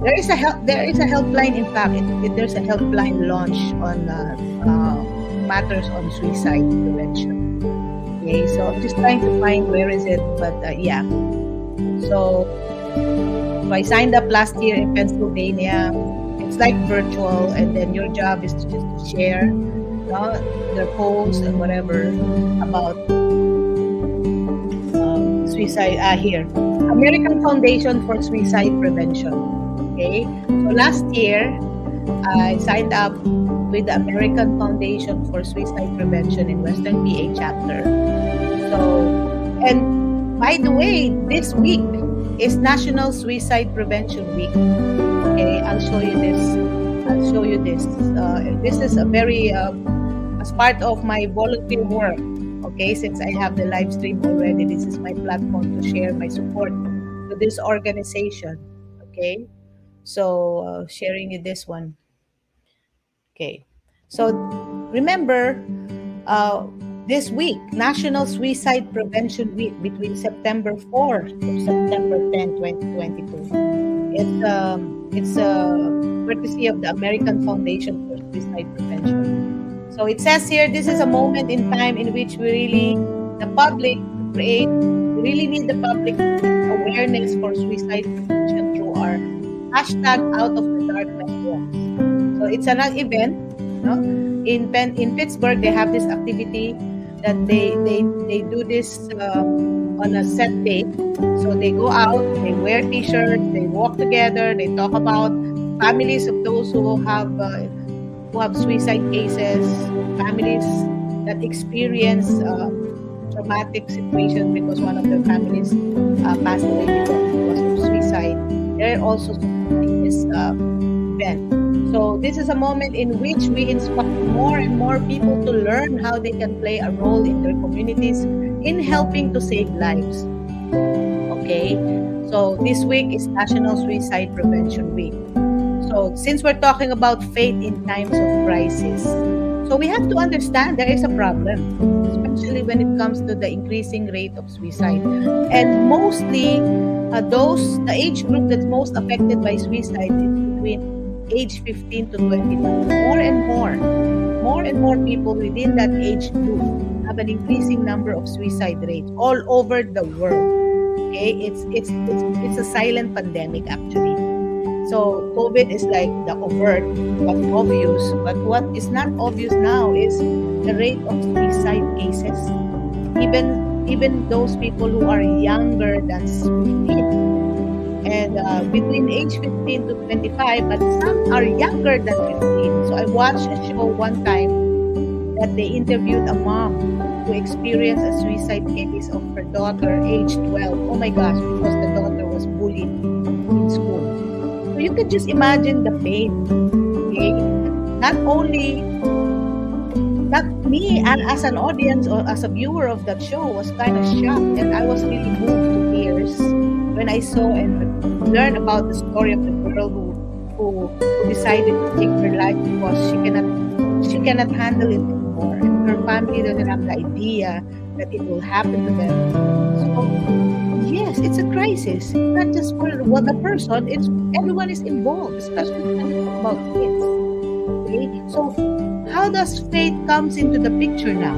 S1: there is a helpline. In fact, there's a helpline launch on matters on suicide prevention. Okay, so I'm just trying to find where is it, but yeah. So I signed up last year in Pennsylvania. It's like virtual, and then your job is to just share their posts and whatever about suicide. Here, American Foundation for Suicide Prevention. Okay, so last year I signed up with the American Foundation for Suicide Prevention in Western PA chapter. So, and by the way, this week is National Suicide Prevention Week. Okay, I'll show you this. I'll show you this. This is a very as part of my volunteer work. Okay, since I have the live stream already, this is my platform to share my support to this organization. Okay, so sharing you this one. Okay, so remember, uh, this week, National Suicide Prevention Week between September 4th to September 10th, 2022. It's courtesy of the American Foundation for Suicide Prevention. So it says here, this is a moment in time in which the public we really need the public awareness for suicide prevention through our hashtag Out of the Darkness Walks. So it's an event, no? In Pittsburgh, they have this activity that they do this on a set day. So they go out, they wear T-shirts, they walk together, they talk about families of those who have suicide cases, families that experience traumatic situation because one of their families passed away because of suicide. They're also supporting this event. So this is a moment in which we inspire more and more people to learn how they can play a role in their communities in helping to save lives. Okay, so this week is National Suicide Prevention Week. So since we're talking about faith in times of crisis, so we have to understand there is a problem, especially when it comes to the increasing rate of suicide. And mostly, the age group that's most affected by suicide is between age 15 to 29. More and more people within that age group have an increasing number of suicide rates all over the world. Okay, it's a silent pandemic actually. So COVID is like the overt, what's obvious. But what is not obvious now is the rate of suicide cases. Even those people who are younger than 15. And between age 15 to 25, but some are younger than 15. So I watched a show one time that they interviewed a mom who experienced a suicide case of her daughter, age 12. Oh my gosh, because the daughter was bullied in school. So you can just imagine the pain. Okay? Not me, and as an audience or as a viewer of that show, was kind of shocked, and I was really moved to tears when I saw and learned about the story of the girl who decided to take her life because she cannot handle it anymore, and her family doesn't have the idea that it will happen to them. So yes, it's a crisis. It's not just for the person; it's everyone is involved, especially when we talk about kids. Okay, so how does faith comes into the picture now?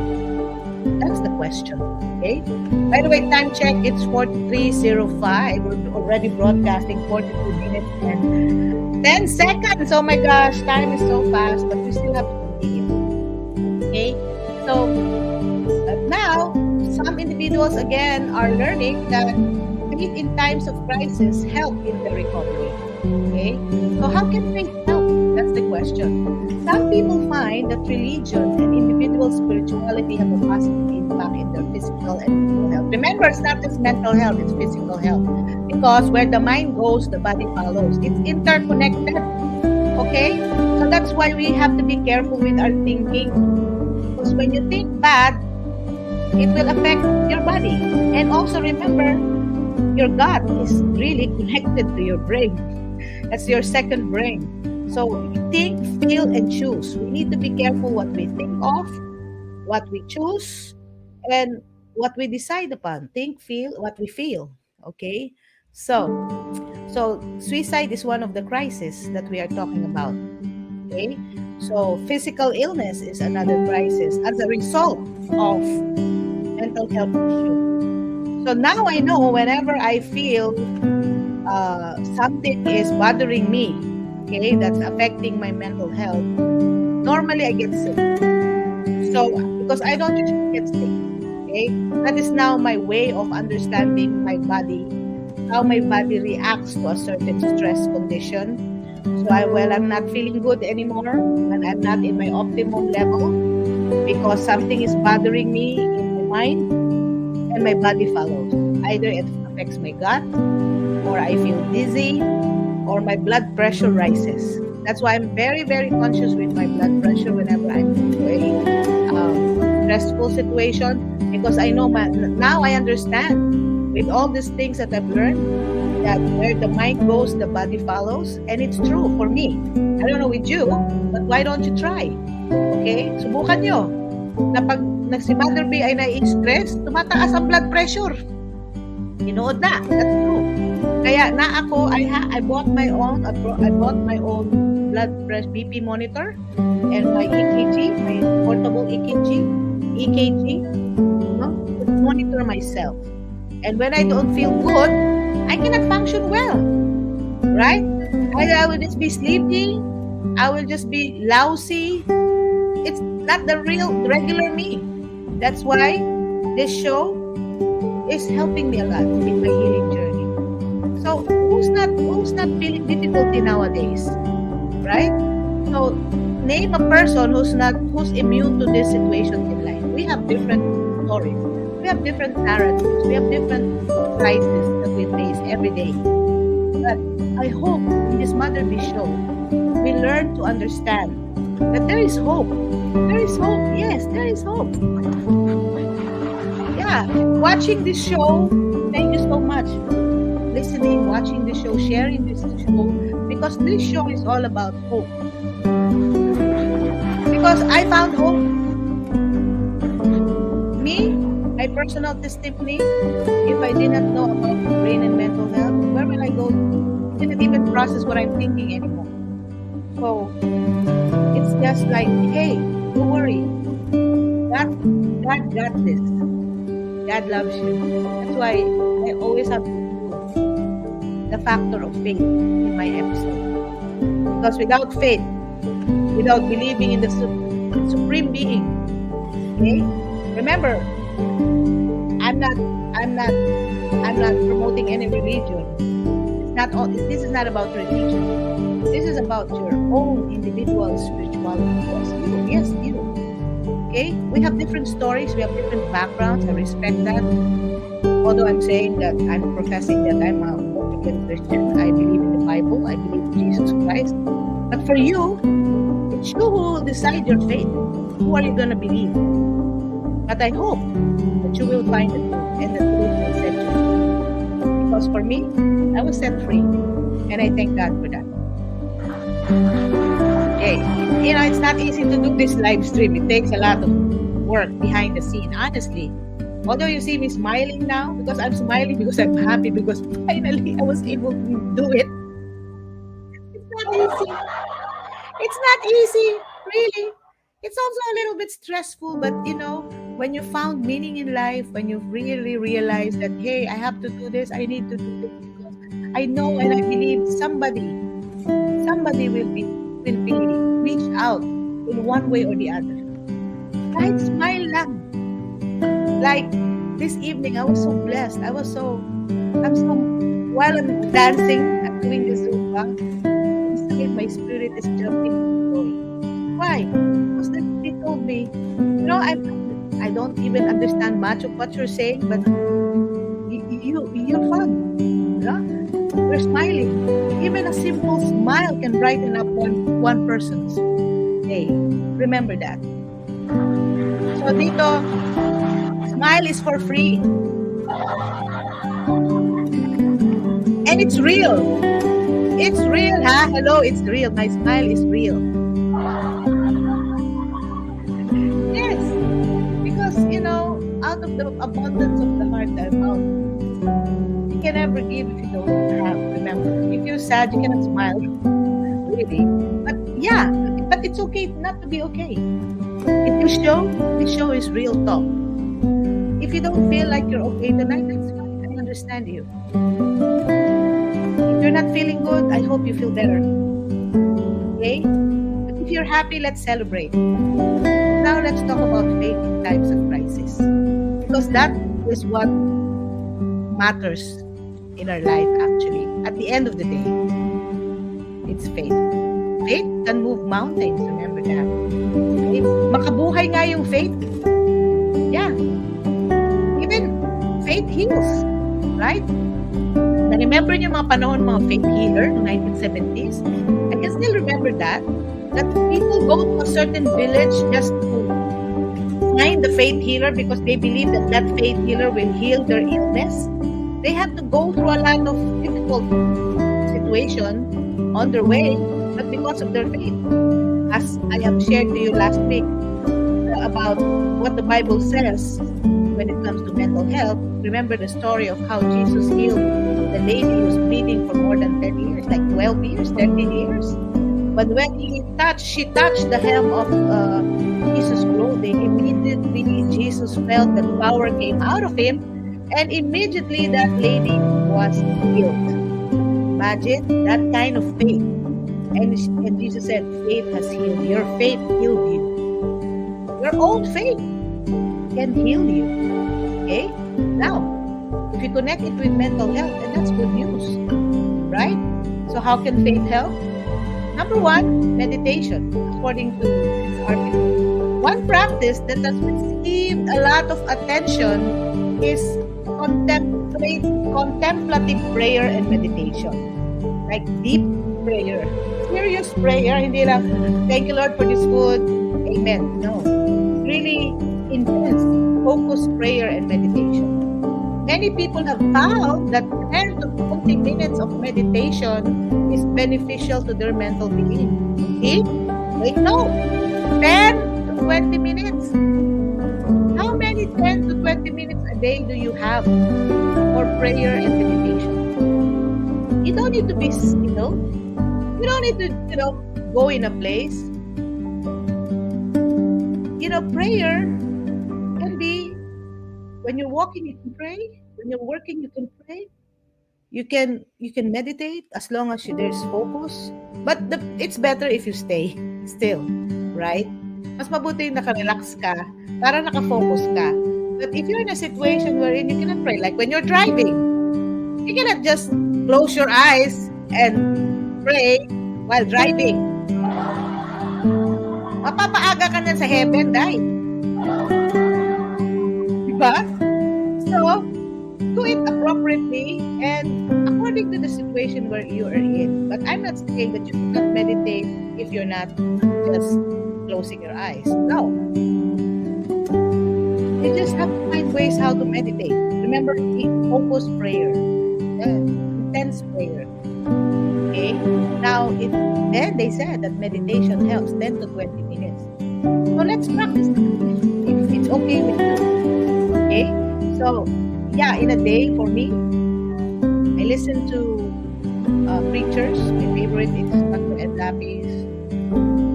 S1: That's the question. Okay. By the way, time check, it's 43:05. We're already broadcasting 42 minutes and 10 seconds. Oh my gosh, time is so fast, but we still have to continue. Okay. So now some individuals again are learning that faith in times of crisis help in the recovery. Okay. So how can faith help? That's the question. Some people find that religion and individual spirituality have a positive impact in their physical and mental health. Remember, it's not just mental health, it's physical health. Because where the mind goes, the body follows. It's interconnected. Okay? So that's why we have to be careful with our thinking. Because when you think bad, it will affect your body. And also remember, your gut is really connected to your brain. That's your second brain. So think, feel, and choose. We need to be careful what we think of, what we choose, and what we decide upon. Think, feel, what we feel. Okay? So suicide is one of the crises that we are talking about. Okay? So physical illness is another crisis as a result of mental health issue. So now I know whenever I feel something is bothering me, okay, that's affecting my mental health, normally I get sick. So because I don't usually get sick, okay, that is now my way of understanding my body, how my body reacts to a certain stress condition. So I'm not feeling good anymore, and I'm not in my optimum level because something is bothering me in my mind, and my body follows. Either it affects my gut, or I feel dizzy, or my blood pressure rises. That's why I'm very, very conscious with my blood pressure whenever I'm into a stressful situation, because I know now I understand with all these things that I've learned that where the mind goes, the body follows, and it's true for me. I don't know with you, but why don't you try? Okay? Subukan nyo na pag si Mother B ay nai-stress, tumataas ang blood pressure. Inood na. That's true. Kaya na ako, I bought my own blood pressure BP monitor and my EKG, my portable EKG, to monitor myself. And when I don't feel good, I cannot function well, right? I will just be sleepy. I will just be lousy. It's not the regular me. That's why this show is helping me a lot in my healing journey. So who's not feeling difficulty nowadays, right? So name a person who's immune to these situations in life. We have different stories. We have different narratives. We have different crises that we face every day. But I hope in this Mother B show, we learn to understand that there is hope. There is hope. Yes, there is hope. Yeah, watching this show, thank you so much. Listening, watching the show, sharing this show, because this show is all about hope. Because I found hope. Me, my personal testimony, if I did not know about brain and mental health, where will I go? I didn't even process what I'm thinking anymore. So it's just like, hey, don't worry. God got this. God loves you. That's why I always have to do the factor of faith in my episode. Because without faith, without believing in the supreme being, okay? Remember, I'm not promoting any religion. This is not about religion. This is about your own individual spirituality. Yes, you. Okay? We have different stories, we have different backgrounds. I respect that. Although I'm saying that I'm professing that I'm a born-again Christian, I believe in the Bible, I believe in Jesus Christ. But for you, it's you who will decide your faith. Who are you going to believe? But I hope that you will find the truth, and the truth will set you free. Because for me, I was set free, and I thank God for that. Okay, it's not easy to do this live stream. It takes a lot of work behind the scene, honestly. Although you see me smiling now, because I'm smiling because I'm happy, because finally I was able to do it. It's not easy. It's not easy, really. It's also a little bit stressful, but when you found meaning in life, when you really realize that, hey, I have to do this, I need to do this, because I know and I believe somebody will be reach out in one way or the other. Kahit smile lang. Like this evening, I was so blessed. While I'm dancing, I'm doing the Zumba, my spirit is jumping for joy. Why? Because they told me, I don't even understand much of what you're saying, but you're fun. You're smiling. Even a simple smile can brighten up one person's day. Remember that. So dito, smile is for free. And it's real. It's real, huh? Hello, it's real. My smile is real. Yes. Because, out of the abundance of the heart I found, you can never give if you don't have. Remember, if you're sad, you cannot smile. Really. But yeah, but it's okay not to be okay. This show is real talk. If you don't feel like you're okay tonight, that's fine. I understand you. If you're not feeling good, I hope you feel better. Okay? But if you're happy, let's celebrate. Now let's talk about faith in times of crisis. Because that is what matters in our life, actually. At the end of the day, it's faith. Faith can move mountains, remember that. Okay? Makabuhay nga yung faith. Yeah. Even faith heals, right? Na-remember niyo mga panahon mga faith healer noong 1970s? I can still remember that. That people go to a certain village just to find the faith healer because they believe that that faith healer will heal their illness. They have to go through a lot of difficult situation on their way, but because of their faith. As I have shared to you last week about what the Bible says when it comes to mental health, remember the story of how Jesus healed the lady who was bleeding for more than 10 years, like 12 years, 13 years. But when she touched the hem of Jesus' clothing, immediately Jesus felt that power came out of him, and immediately that lady was healed. Imagine that kind of faith. And Jesus said, faith has healed. Your faith healed you. Your own faith can heal you. Okay? Now, if you connect it with mental health, then that's good news. Right? So how can faith help? Number one, meditation, according to this article. One practice that has received a lot of attention is contemplative prayer and meditation. Like deep prayer. Serious prayer, hindi lang, thank you Lord for this food, amen. No. Really intense, focused prayer and meditation. Many people have found that 10 to 20 minutes of meditation is beneficial to their mental being. See? Wait, no. 10 to 20 minutes. How many 10 to 20 minutes a day do you have for prayer and meditation? You don't need to be still. You don't need to, go in a place. Prayer can be when you're walking, you can pray. When you're working, you can pray. You can meditate as long as there's focus. But it's better if you stay still, right? Mas mabuti yung naka-relax ka para naka-focus ka. But if you're in a situation wherein you cannot pray, like when you're driving, you cannot just close your eyes and pray while driving. Mapapaaga ka na sa heaven, dahil. Diba? So, do it appropriately and according to the situation where you are in. But I'm not saying that you cannot meditate if you're not just closing your eyes. No. You just have to find ways how to meditate. Remember, focused prayer. Intense prayer. Okay? Now, then they said that meditation helps 10 to 20 minutes. So let's practice if it's okay with you. Okay? So, yeah, in a day, for me, I listen to preachers. My favorite is Dr. Ed Lapis,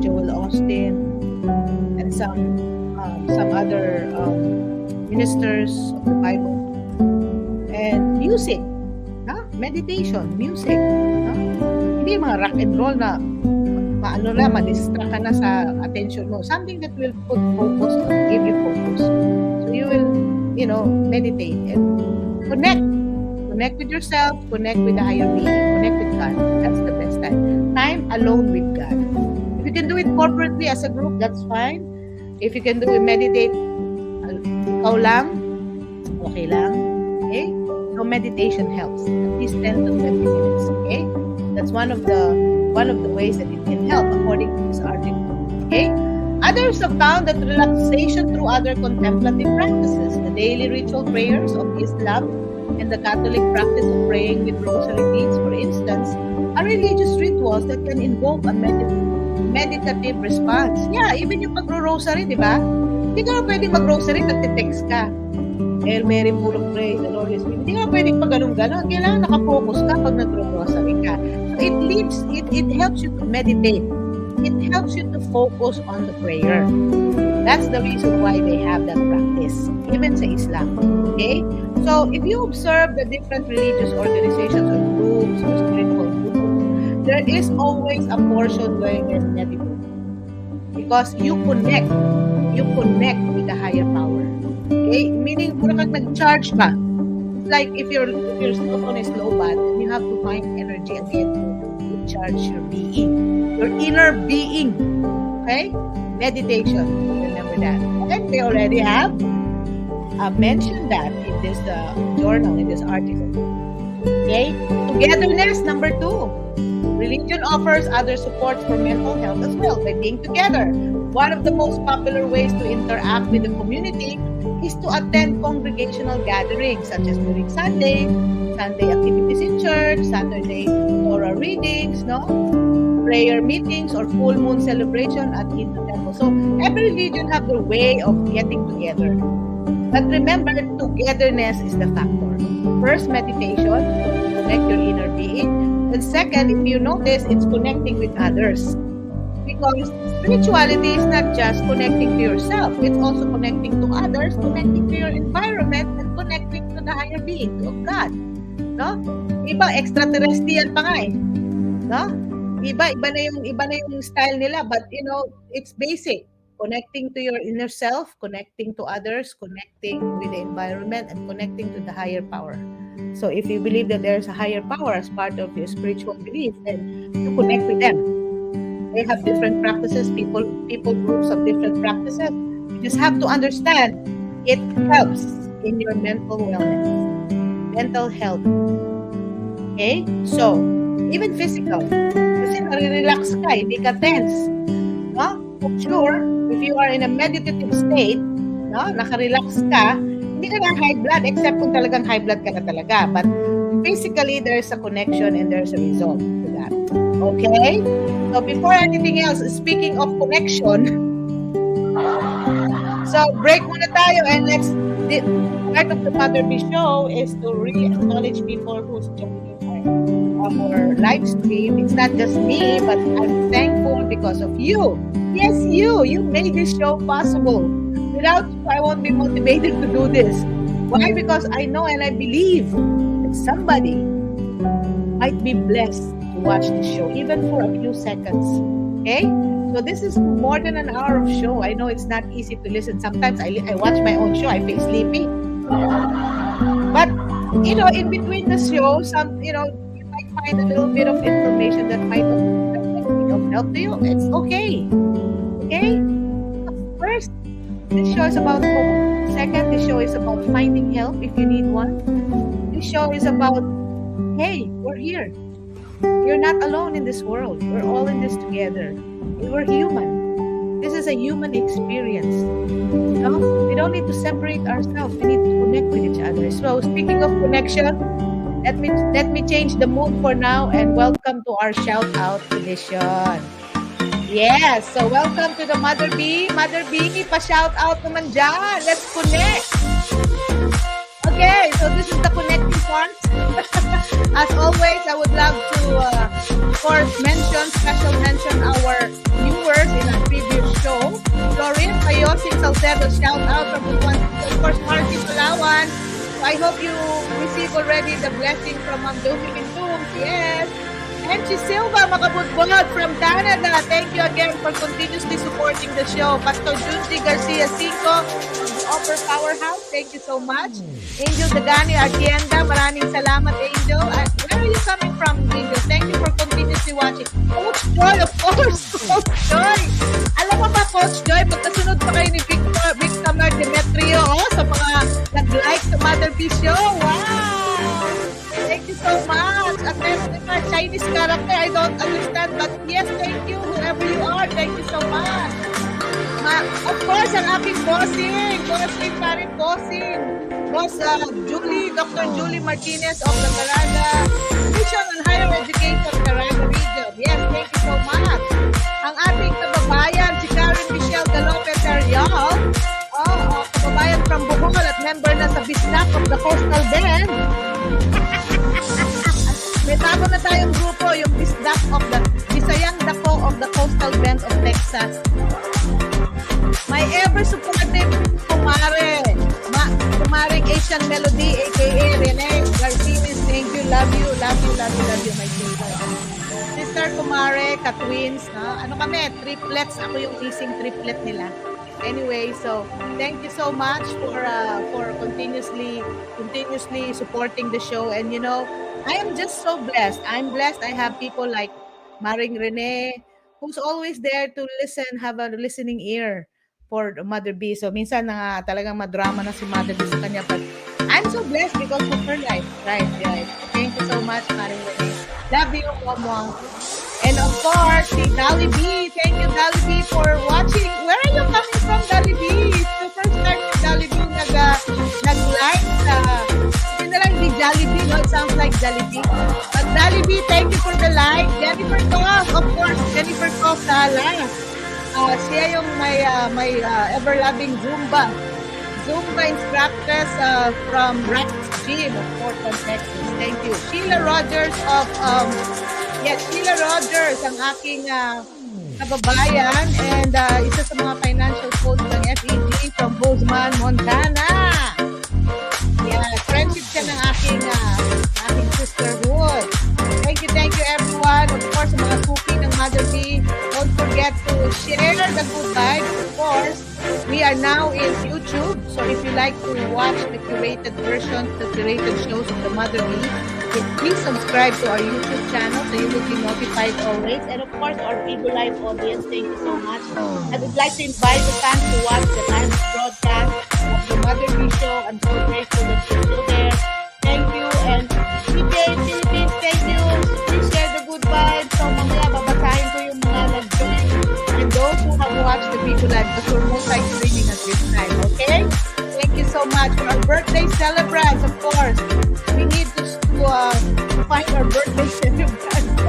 S1: Joel Austin, and some other ministers of the Bible. And music. Meditation, music. Hindi mga rock and roll na ma-distract ka na sa attention mo. Something that will put focus, give you focus. So you will, meditate and connect. Connect with yourself, connect with the higher being, connect with God. That's the best time. Time alone with God. If you can do it corporately as a group, that's fine. If you can do it, meditate, ikaw lang, okay lang. Okay? So meditation helps at least 10 to 20 minutes. Okay, that's one of the ways that it can help according to this article. Okay, others have found that relaxation through other contemplative practices, the daily ritual prayers of Islam and the Catholic practice of praying with rosary beads, for instance, are religious rituals that can invoke a meditative response. Yeah, even yung pag-rosary, di ba? Hindi ka pwedeng mag-rosary, nagte-text ka. Hail Mary, full of grace, the Lord is with you. Hindi ka pwedeng pag ganun-ganon. Kailangan nakafocus ka pag nag-rosary ka. So it helps you to meditate. It helps you to focus on the prayer. That's the reason why they have that practice, even sa Islam. Okay? So, if you observe the different religious organizations or groups or spiritual groups, there is always a portion where you're meditate. Because you connect with the higher power. Okay? Meaning, pura kang nag-charge ba? Like, if your cell phone is low bat, then you have to find energy again to charge your being. Your inner being. Okay? Meditation. Remember that. And they already have mentioned that in this journal, in this article. Okay? Togetherness, number two. Religion offers other supports for mental health as well by being together. One of the most popular ways to interact with the community is to attend congregational gatherings such as during Sunday, Sunday activities in church, Saturday Torah readings, no? Prayer meetings or full moon celebration at Hindu temple. So every religion have their way of getting together. But remember, togetherness is the factor. First, meditation to connect your inner being. And second, if you notice, it's connecting with others. Because spirituality is not just connecting to yourself, it's also connecting to others, connecting to your environment, and connecting to the higher being, to God. No? Iba, extraterrestrial pa nga eh. No? Iba na yung style nila, but you know, it's basic. Connecting to your inner self, connecting to others, connecting with the environment, and connecting to the higher power. So if you believe that there's a higher power as part of your spiritual belief, then you connect with them. They have different practices, people groups of different practices. You just have to understand it helps in your mental wellness, mental health. Okay? So, even physical. Kasi nare-relax ka, hindi ka tense. No? For sure, if you are in a meditative state, no, naka-relax ka, hindi ka na high blood except kung talagang high blood ka na talaga. But physically, there's a connection and there's a result to that. Okay? So before anything else, speaking of connection, so break muna tayo and next part of the Mother B show is to really acknowledge people who's joining our live stream. It's not just me, but I'm thankful because of you. Yes, you made this show possible. Without you, I won't be motivated to do this. Why? Because I know and I believe that somebody might be blessed to watch the show, even for a few seconds. Okay? So this is more than an hour of show. I know it's not easy to listen. Sometimes I watch my own show, I feel sleepy. But, you know, in between the show, you might find a little bit of information that might be of help to you. It's okay. Okay? First, this show is about hope. Second, this show is about finding help if you need one. This show is about, hey, we're here. You're not alone in this world. We're all in this together. We're human. This is a human experience. No? We don't need to separate ourselves. We need to connect with each other. So speaking of connection, let me change the mood for now and welcome to our shout out edition. Yes, so welcome to the Mother B. Mother B, pa-shout out naman dyan. Let's connect. Okay, so this is the connecting part. As always, I would love to, of course, special mention our viewers in our previous show. Florin Payosing Salcedo, shout out from of course, Marcy Palawan. So I hope you receive already the blessing from Josephine Toombs. Yes. MC Silva Makabudbod from Canada. Thank you again for continuously supporting the show. Pastor Junji Garcia Cinco from the Upper Powerhouse. Thank you so much. Angel Dagani Artienda. Maraming salamat, Angel. Where are you coming from, Angel? Thank you for continuously watching. Coach Joy, of course. Coach Joy. Alam mo ba, Coach Joy, pagkasunod pa kayo ni Victor Demetrio sa mga nag-like sa Mother B show. Wow! Thank you so much. At meron din mga Chinese character. I don't understand. But yes, thank you. Whoever you are, thank you so much. Of course, ang aking bossing. Bossing pa rin, bossing. Boss Julie, Dr. Julie Martinez of the Caraga Division on Higher Education, Caraga Region. Yes, thank you so much. Ang ating kababayan, si Karen Michelle Galope Serial. Kababayan from Bohol at member na sa Bisnak of the Coastal Band. May bago na tayong grupo, yung Bisayang Dako of the Coastal Band of Texas. My ever supportive Kumaring Asian Melody, aka Rene Garcinis. Thank you, love you, my sister. Sister Kumare, ka-twins. Ano kami, triplets. Ako yung ising triplet nila. Anyway, so thank you so much for continuously supporting the show. And you know, I am just so blessed. I'm blessed. I have people like Maring Rene, who's always there to listen, have a listening ear for Mother B. So minsan talagang madrama na si Mother B sa kanya. But I'm so blessed because of her life. Right. Thank you so much, Maring Rene. Love you, Momo. And of course, si Dolly B. Thank you, Dolly B, for watching. Where are you coming from, Dolly B? It's the first time si Dolly B nag-like sa, hindi na lang di Jollibee, no? It sounds like Jollibee. But Dolly B, thank you for the like. Jennifer Koff, of course, Jennifer Koff Sala. Siya yung may ever-loving Zumba instructress from Rex Gym of Portland, Texas. Thank you. Sheila Rogers of, Sheila Rogers, ang aking kababayan and isa sa mga financial coach ng FEG from Bozeman, Montana. Yeah, friendship siya ng aking sisterhood. Thank you everyone. Of course, sa mga suki ng Mother B, don't forget to share the good vibes. Of course, we are now in YouTube. So if you like to watch the curated versions, the curated shows of the Mother B, please subscribe to our YouTube channel so you will be notified always. And of course, our people live audience, thank you so much. I would like to invite the fans to watch the live broadcast of the Mother B show. I'm so grateful that you're still there. Thank you. And PJ Philippines, thank you. Please share the good vibes. So mamaya babasahin ko yung mga nag-join. And those who have watched the people live, because we're most likely reading at this time, okay? Thank you so much. For our birthday celebrants, of course, we need to find our birthday celebrants.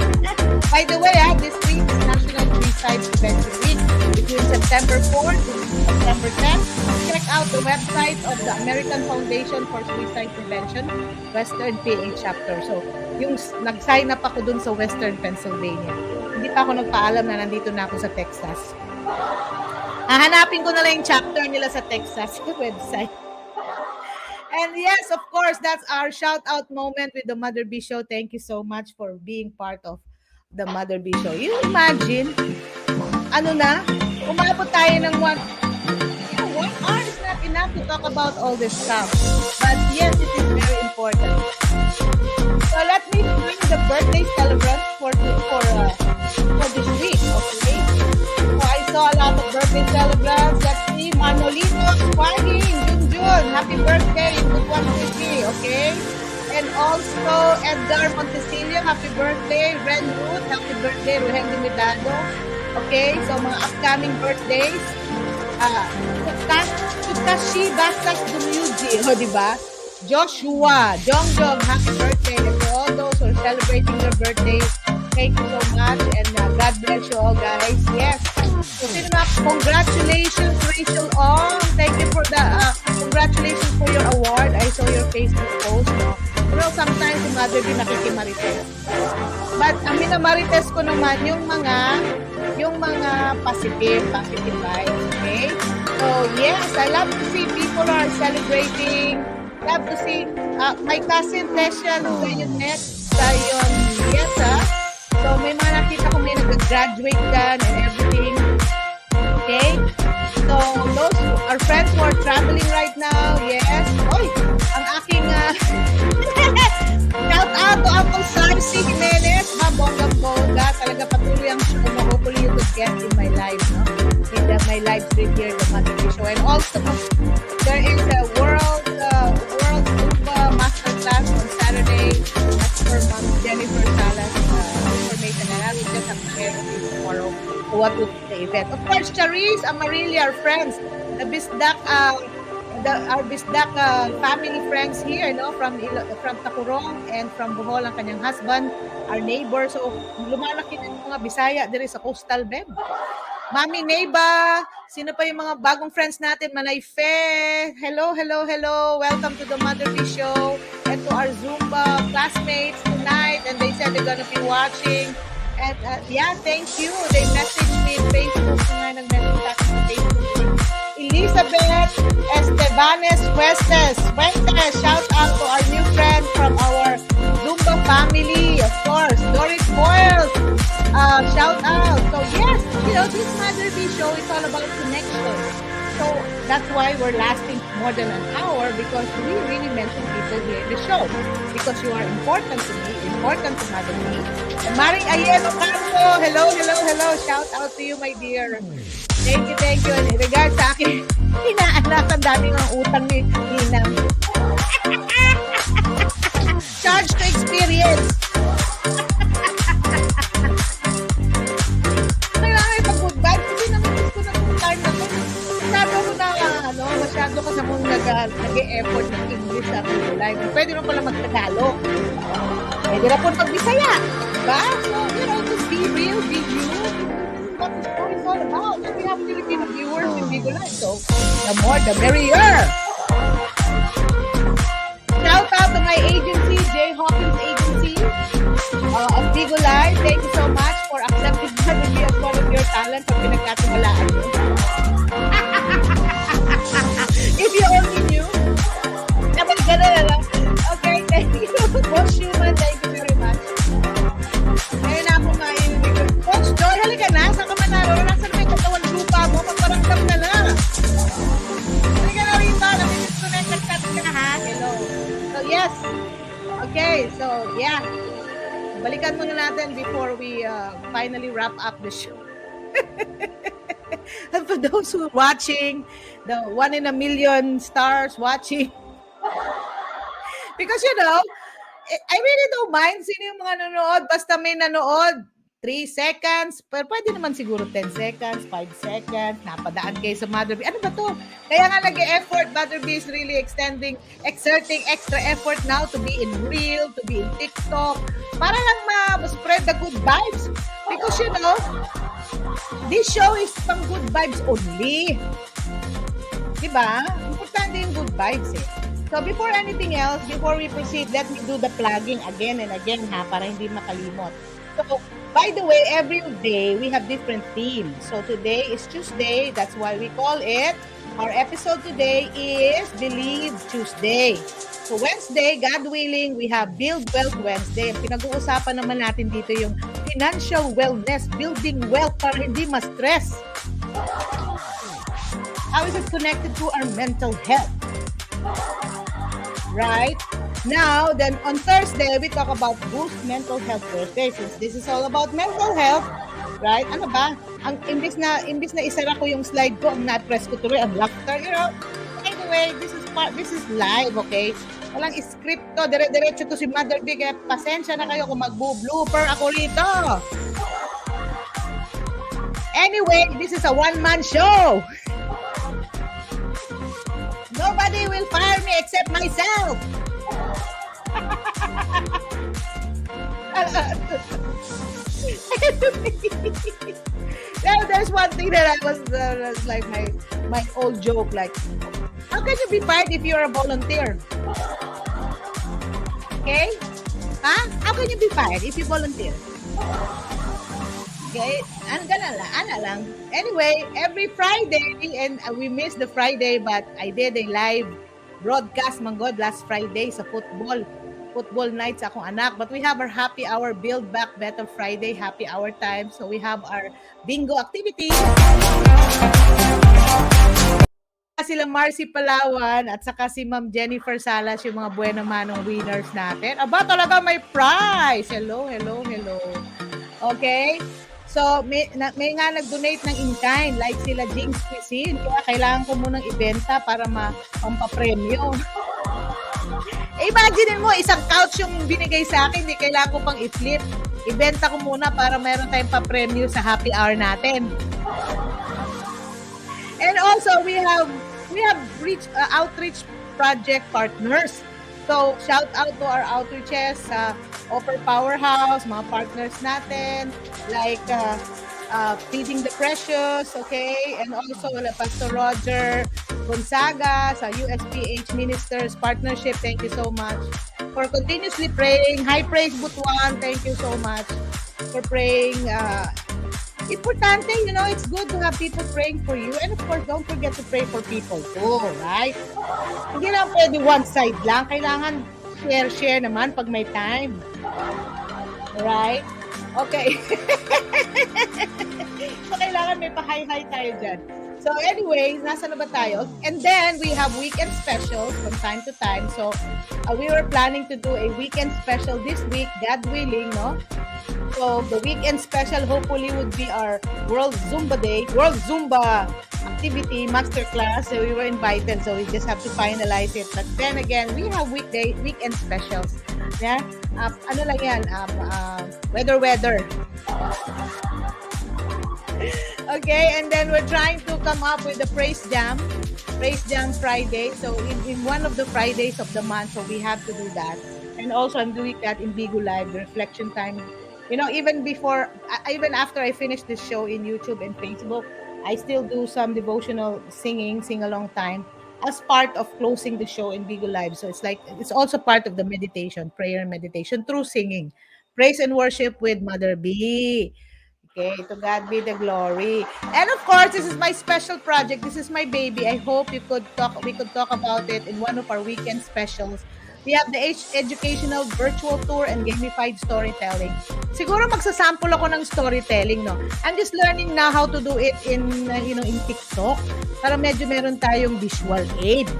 S1: By the way, this week is National Suicide Prevention Week between September 4th to September 10th. Check out the website of the American Foundation for Suicide Prevention, Western PA chapter. So, yung nag-sign up ako dun sa Western Pennsylvania. Hindi pa ako nagpaalam na nandito na ako sa Texas. Hanapin ko na lang yung chapter nila sa Texas website. And yes, of course, that's our shout-out moment with the Mother B Show. Thank you so much for being part of the Mother B Show. You imagine, umabot tayo ng one hour is not enough to talk about all this stuff. But yes, it is very important. So let me bring the birthday celebrant for this week, okay? So I saw a lot of birthday celebrants. Let's see, Manolito Squagging, Jun, happy birthday, good one with me, okay? And also, Edgar Montecillo, happy birthday. Ren Ruth, happy birthday. Ruhen Limitado. Okay, so mga upcoming birthdays. Takashi Basak Dumyuji, diba? Joshua, Jongjong, happy birthday. And for all those who are celebrating their birthdays, thank you so much. And God bless you all, guys. Yes. So, congratulations, Rachel Ong. Thank you for the congratulations for your award. I saw your Facebook post. No? Pero sometimes yung mother din nakikimarites. But ang minamarites ko naman yung mga positive vibes. Okay? So yes, I love to see people are celebrating. Love to see my cousin Tesha Lugayonet Sayon Yesa. So may mga nakita ko may nag-graduate dyan and everything. Okay? So those are friends who are traveling right now. Yes. Oy, ang aking shout out to Uncle Sarsi Jimenez. Bongga. Talaga patuloy ang show. Hopefully you could get in my live, no? In my live stream here in the Mother Show. And also, there is a World Zumba Masterclass on Saturday. That's for Mom Jennifer Salas information. And I will just have to share with you tomorrow what would be the event. Of course, Charis, Amarili, our friends, the Bisdak, our Bisdak family friends here, no, from Takurong and from Bohol, ang kanyang husband, our neighbor. So, lumalaki din mga Bisaya diri sa Coastal Beb. Mami Neiba, sino pa yung mga bagong friends natin? Manayfe, hello. Welcome to the Mother B Show. And to our Zumba classmates tonight. And they said they're gonna be watching. And thank you. They messaged me in Facebook. Nag-message sa Facebook. Elizabeth Estebanes Huestes. Shout out to our new friend from our Zumba family. Of course, Doris Boyles. Shout out. So yes, this Mother B Show is all about connections. So that's why we're lasting more than an hour, because we really mention people here in the show. Because you are important to me, important to Mother B. And Maring Ayelo Canto, hello. Shout out to you, my dear. Thank you. And in regards sa akin, inaanak ang daming ang utang ni Ninang. Charge to experience. masyado ka sa mong nag-e-effort ng English sa Bigo Live. Pwede rin pala mag-Tagalog. Pwede na po mag-Bisaya. Diba? So, just be real, be you. What the story is all about. And we have Filipino viewers in Bigo Live. So, the more, the merrier. Shout out to my agency, J. Hawkins Agency of Bigo Live. Thank you so much for accepting me as one of your talent pag pinagkatiwalaan nyo. If you only knew. Dapat gano'n na lang. Okay, thank you. Boss Schumann, thank you very much. Ngayon na ako mainig. Coach Joy, halika na. Saan ka man naroon? Nasaan may katawan lupa mo? Magparamdam na lang. Halika na rin ba? Nag-disconnect ka na ha? Hello. So, yes. Okay, so, yeah. Balikan muna natin before we finally wrap up the show. And for those who are watching, the 1 in a million stars watching, because I really don't mind sino yung mga nanonood, basta may nanood, 3 seconds, pero pwede naman siguro 10 seconds, 5 seconds, napadaan kayo sa Mother B. Ano ba to? Kaya nga nag-e-effort, Mother B is really exerting extra effort now to be in Reel, to be in TikTok, para lang ma-spread the good vibes. Because this show is pang good vibes only. Diba? Importante yung good vibes eh. So before anything else, before we proceed, let me do the plugging again and again para hindi makalimot. So, by the way, every day we have different themes. So today is Tuesday, that's why we call it. Our episode today is Believe Tuesday. So Wednesday, God willing, we have Build Wealth Wednesday. Ang pinag-uusapan naman natin dito yung financial wellness, building wealth para hindi ma-stress. How is it connected to our mental health? Right? Now, then on Thursday, we talk about Boost Mental Health Thursday. Since this is all about mental health, right? Ano ba? Imbis na isara ko yung slide ko, ang na-press ko tuloy, ang laughter, By the way, this is live, okay? Walang script to. Dire-diretso to si Mother B. Kaya pasensya na kayo kung mag-blooper ako rito. Anyway, this is a one-man show. Nobody will fire me except myself. There's one thing that I was like my old joke, like, how can you be fired if you're a volunteer? Okay? Huh? How can you be fired if you volunteer? Okay? Ano lang. Anyway, every Friday, and we missed the Friday, but I did a live broadcast, manggod, last Friday sa football night sa akong anak. But we have our happy hour, Build Back Better Friday, happy hour time. So we have our bingo activity. Sila Marcy Palawan at saka si Ma'am Jennifer Salas, yung mga buena manong winners natin. Aba, talaga may prize! Hello. Okay? So, may nga nag-donate ng in-kind, like sila Jinx Cuisine. Kaya kailangan ko munang ibenta para pampapremyo. Imagine mo, isang couch yung binigay sa akin, hindi kailangan ko pang i-flip. Ibenta ko muna para mayroon tayong papremyo sa happy hour natin. And also, we have outreach project partners. So, shout out to our outreaches sa Upper Powerhouse, mga partners natin, like Feeding the Precious, okay? And also, Pastor Roger Gonzaga sa USPH Ministers Partnership. Thank you so much for continuously praying. High Praise Butuan, thank you so much for praying. Importante, it's good to have people praying for you. And of course, don't forget to pray for people too, right? Hindi lang pwede one side lang. Kailangan share naman pag may time. Right? Okay. So, kailangan may pa-hi-hi tayo dyan. So, anyways, nasa na ba tayo? And then, we have weekend specials from time to time. So, we were planning to do a weekend special this week, God willing, no? So, the weekend special hopefully would be our World Zumba activity, masterclass. So, we were invited, so we just have to finalize it. But then again, we have weekend specials. Yeah? Ano lang yan? Weather. Okay, and then we're trying to come up with a praise jam. Praise Jam Friday. So in one of the Fridays of the month, so we have to do that. And also I'm doing that in Bigo Live, the reflection time. Even before, even after I finish this show in YouTube and Facebook, I still do some devotional singing, sing along time as part of closing the show in Bigo Live. So it's like it's also part of the meditation, prayer and meditation through singing. Praise and worship with Mother B. Okay, to God be the glory. And of course, this is my special project. This is my baby. I hope we could talk about it in one of our weekend specials. We have the educational virtual tour and gamified storytelling. Siguro magsasample ako ng storytelling, no? I'm just learning now how to do it in TikTok para medyo meron tayong visual aid.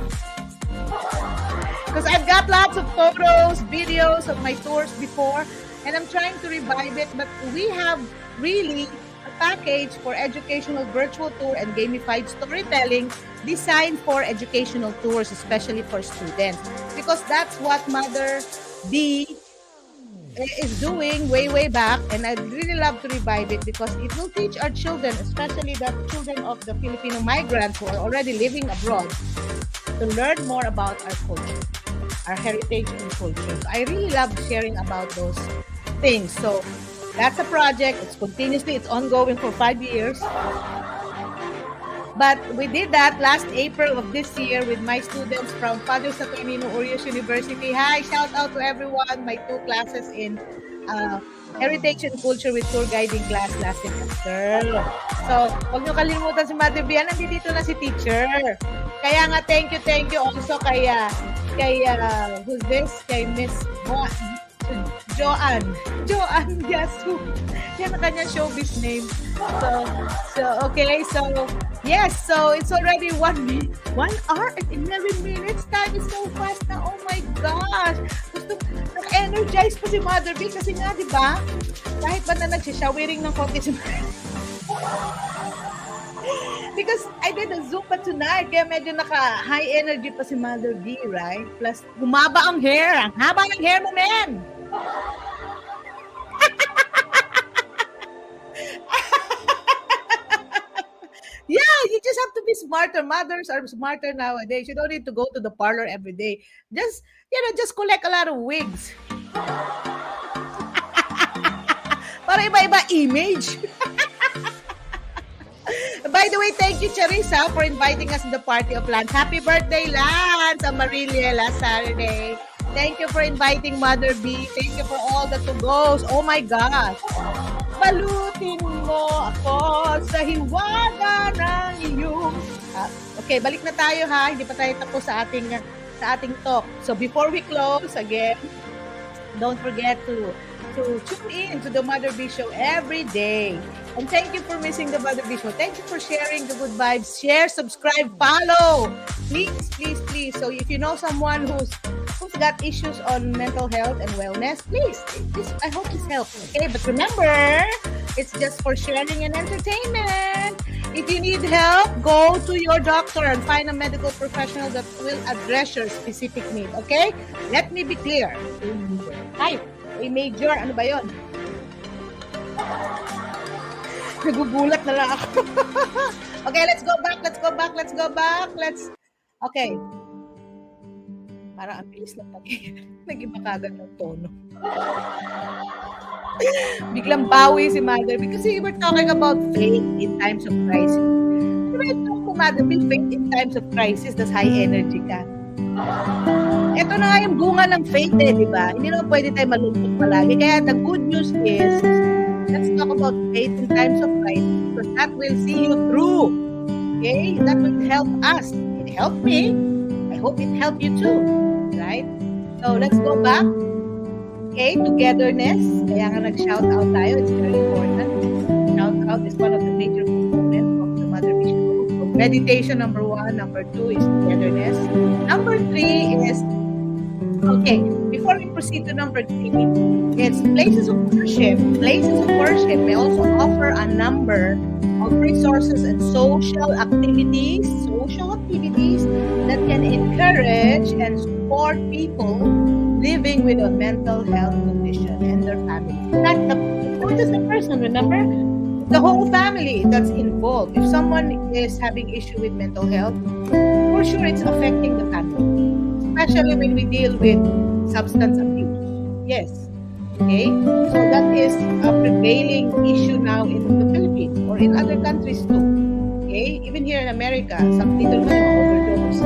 S1: Because I've got lots of photos, videos of my tours before, and I'm trying to revive it, but we have really a package for educational virtual tour and gamified storytelling designed for educational tours, especially for students. Because that's what Mother D is doing way back, and I'd really love to revive it because it will teach our children, especially the children of the Filipino migrants who are already living abroad, to learn more about our culture, our heritage and culture. So I really love sharing about those things. So that's a project. It's ongoing for 5 years. But we did that last April of this year with my students from Father Saturnino Urias University. Hi, shout out to everyone. My 2 classes in Heritage and Culture with Tour Guiding class last semester. So, huwag nyo kalimutan si Mother Bian. Nandito na si teacher. Kaya nga, thank you also kay who's this? Kay Miss Joanne Yasu. Yan ang kanyang showbiz name. Yes, so it's already 1 hour and 11 minutes. Time is so fast na. Oh my gosh. Naka-energize pa si Mother B kasi nga, di ba? Kahit ba na nagsishowering ng konti si because I did a Zumba tonight, kaya medyo naka-high energy pa si Mother B, right? Plus, humaba ang hair. Ang haba ng hair mo, men! Yeah, you just have to be smarter. Mothers are smarter nowadays. You don't need to go to the parlor every day. Just collect a lot of wigs. Para iba-iba image. By the way, thank you, Charissa, for inviting us to the party of Lance. Happy birthday, Lance! Amarillo last Saturday. Thank you for inviting Mother B. Thank you for all the to-goes. Oh my gosh! Balutin mo ako sa hiwaga ng iyong... Okay, balik na tayo ha. Hindi pa tayo tapos sa ating talk. So before we close, again, don't forget to tune in to the Mother B Show every day. And thank you for missing the Mother B Show. Thank you for sharing the good vibes. Share, subscribe, follow. Please. So if you know someone who's got issues on mental health and wellness, please, I hope this helps. Okay, but remember, it's just for sharing and entertainment. If you need help, go to your doctor and find a medical professional that will address your specific need. Okay? Let me be clear. Hi. A major, ano ba yun? Nagugulat na lang ako. Okay, let's go back. Okay. Parang ang bilis lang nag-iba kagad ng tono. Biglang bawi si Mother because we're talking about faith in times of crisis. Diba ito kung Mother, faith in times of crisis, tas high energy ka. Ito na nga yung bunga ng faith di ba? Hindi naman pwede tayo malungkot palagi. Kaya the good news is, let's talk about faith in times of crisis because that will see you through. Okay? That will help us. It helped me. I hope it helped you too. Right? So, let's go back. Okay? Togetherness. Kaya nga nag-shout out tayo. It's very important. Shout out is one of the major components of the Mother Mission. Meditation, number 1. Number 2 is togetherness. Number 3 is, okay, before we proceed to number 3, it's places of worship. Places of worship may also offer a number of resources and social activities that can encourage and support people living with a mental health condition and their families. Not just the person, remember? The whole family that's involved. If someone is having issue with mental health, for sure it's affecting the family, especially when we deal with substance abuse. Yes. Okay. So that is a prevailing issue now in the Philippines or in other countries too. Okay. Even here in America, some people may overdose.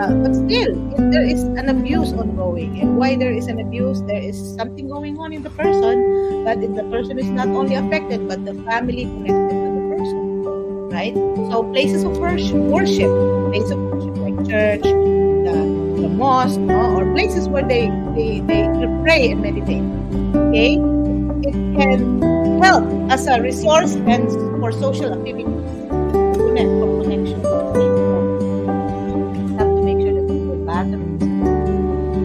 S1: But still, if there is an abuse ongoing, and why there is an abuse, there is something going on in the person. That if the person is not only affected, but the family connected to the person, right? So places of places of worship like church, the mosque, no? Or places where they pray and meditate. Okay, it can help as a resource and for social activities, for connection. Okay? So, have to make sure that the battery is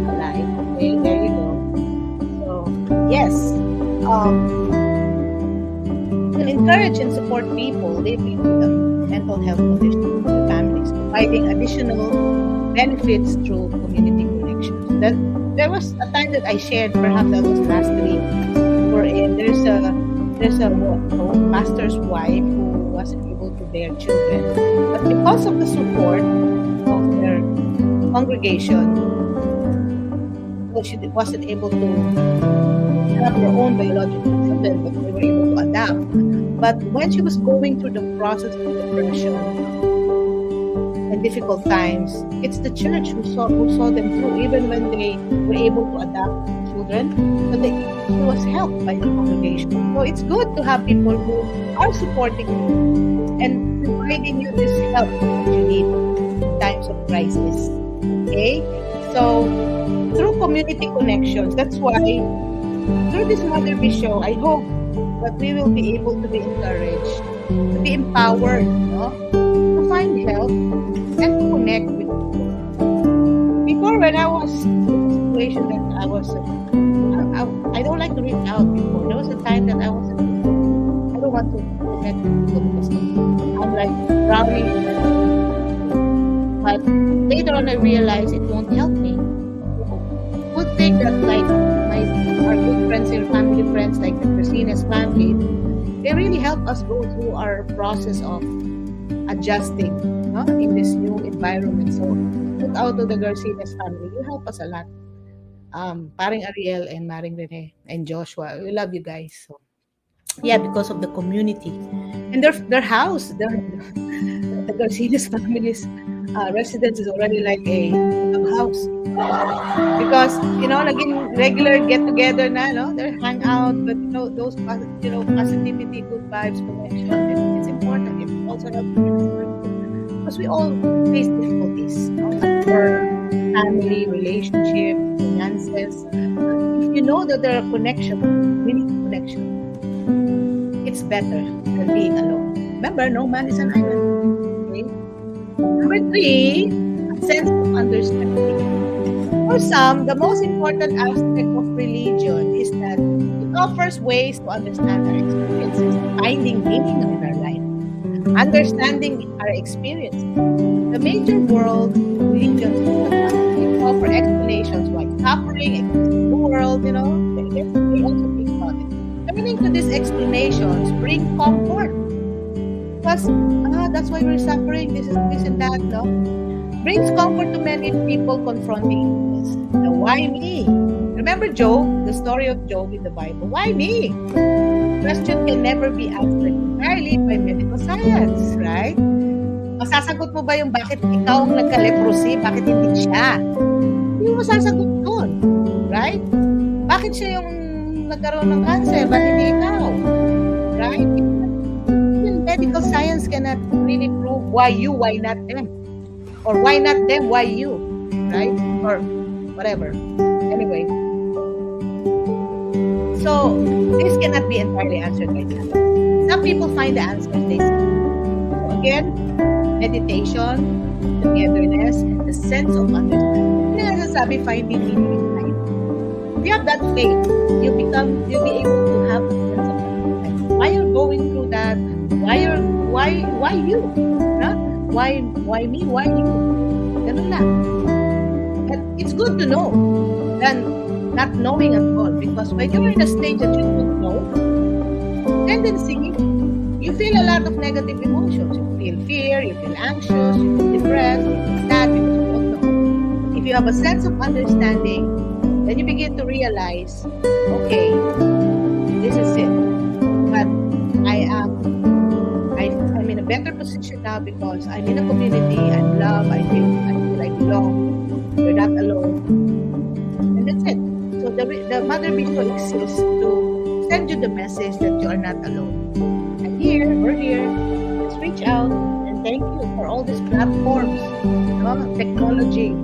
S1: alive. Okay, there you go. So yes, you can encourage and support people living with a mental health condition in their families, providing additional benefits through community connections. That there was a time that I shared, perhaps that was last week, wherein there's a pastor's wife who wasn't able to bear children, but because of the support of their congregation, well, she wasn't able to have her own biological children, but they were able to adapt. But when she was going through the process of depression and difficult times, it's the church who saw them through, even when they were able to adopt children. But she was helped by the congregation. So it's good to have people who are supporting you and providing you this help that you need in times of crisis. Okay? So through community connections, that's why through this Mother B show, I hope that we will be able to be encouraged, to be empowered, to find help and to connect with people. Before, when I was in a situation that I don't like to reach out before. There was a time that I don't want to connect with people because I'm like drowning. But later on, I realized it won't help me. Good thing that like our good friends and family friends like the Christina's family, they really help us go through our process of adjusting in this new environment. So shout out to the Garcinas family. You help us a lot. Paring Ariel and Maring Rene and Joshua. We love you guys. So yeah, because of the community. And their house, the Garcinas family's residence is already like a house. Because, naging regular get-together na, they're hang out, but, those, positivity, good vibes, connection, it's important. It also helps because we all face difficulties, for family, relationship, finances. If you know that there are connections, really connection, it's better than being alone. Remember, no man is an island. Okay? Number 3, a sense of understanding. For some, the most important aspect of religion is that it offers ways to understand our experiences, finding meaning in our life, understanding our experiences. The major world religions offer explanations why suffering exists in the world, they also think about it. Turning to these explanations bring comfort. Because, that's why we're suffering, this and that, brings comfort to many people confronting this. The why me? Remember Job, the story of Job in the Bible. Why me? The question can never be answered entirely by medical science, right? Masasagot mo ba yung bakit ikaw ang nagka-leprosy, bakit hindi siya? Hindi mo masasagot doon, right? Bakit siya yung nagkaroon ng cancer, bakit hindi ikaw? Right? Even medical science cannot really prove why you, why not them. Or why not them, why you, right? Or whatever. Anyway. So, this cannot be entirely answered by science. Some people find the answers they see. So again, meditation, togetherness, and the sense of understanding. Hindi nga sasabi, finding meaning in life. If you have that faith, you'll be able to have a sense of understanding. Why you're going through that? Why you? Huh? Why me? Why you? Ganun lang. And it's good to know than not knowing at all. Because when you're in a stage that you don't know, tendency, you feel a lot of negative emotions. You feel fear, you feel anxious, you feel depressed, you feel have a sense of understanding, then you begin to realize, okay, this is it. But I'm in a better position now because I'm in a community, I'm loved, I feel I belong, you're not alone. And that's it. So the Mother Bishop exists to send you the message that you are not alone. I'm here, we're here. Let's reach out, and thank you for all these platforms, technology.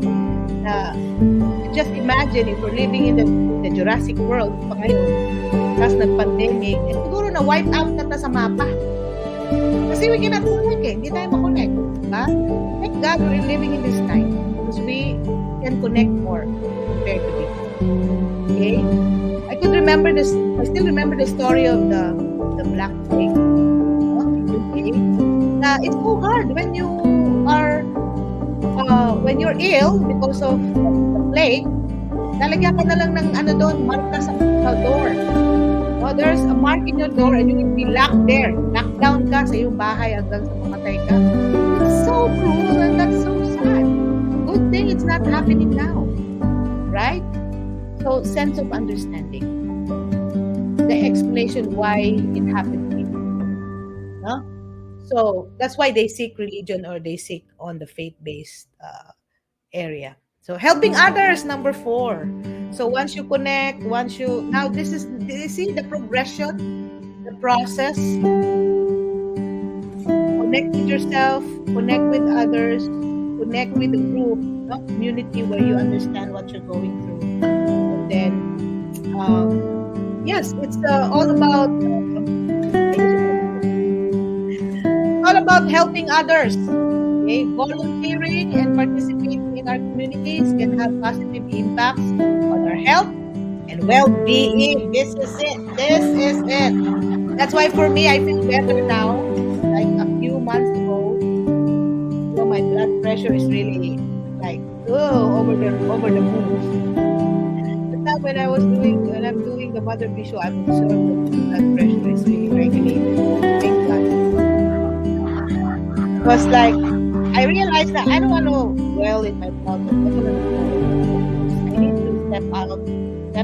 S1: Just imagine if we're living in the Jurassic world pa ngayon, tapos nag-pandemic, siguro na-wipe out na ta sa mapa. Kasi we cannot connect hindi tayo makonect. Diba? Thank God we're living in this time because we can connect more compared to before. Okay? I still remember the story of the black plague in UK. It's so hard when you're ill because of the plague. Lalagyan ka na lang ng doon, marka sa door. There's a mark in your door and you will be locked there. Locked down ka sa iyong bahay hanggang sa mamatay ka. It's so cruel and that's so sad. Good thing it's not happening now. Right? So, sense of understanding. The explanation why it happened to you. No? So, that's why they seek religion or they seek on the faith-based area. So, helping others, number 4. So, once you connect, now do you see the progression, the process? Connect with yourself, connect with others, connect with the group, community where you understand what you're going through. And then, yes, it's all about helping others. Okay? Volunteering and participating in our communities can have positive impacts on our health and well-being. This is it. That's why for me, I feel better now. Like a few months ago, my blood pressure is really like over the moon. But now when I'm doing the Mother Bishop, I'm observing the blood pressure is really regulated. Thank God. Because like I realized that I don't want to dwell in my problem. I need to step up, make a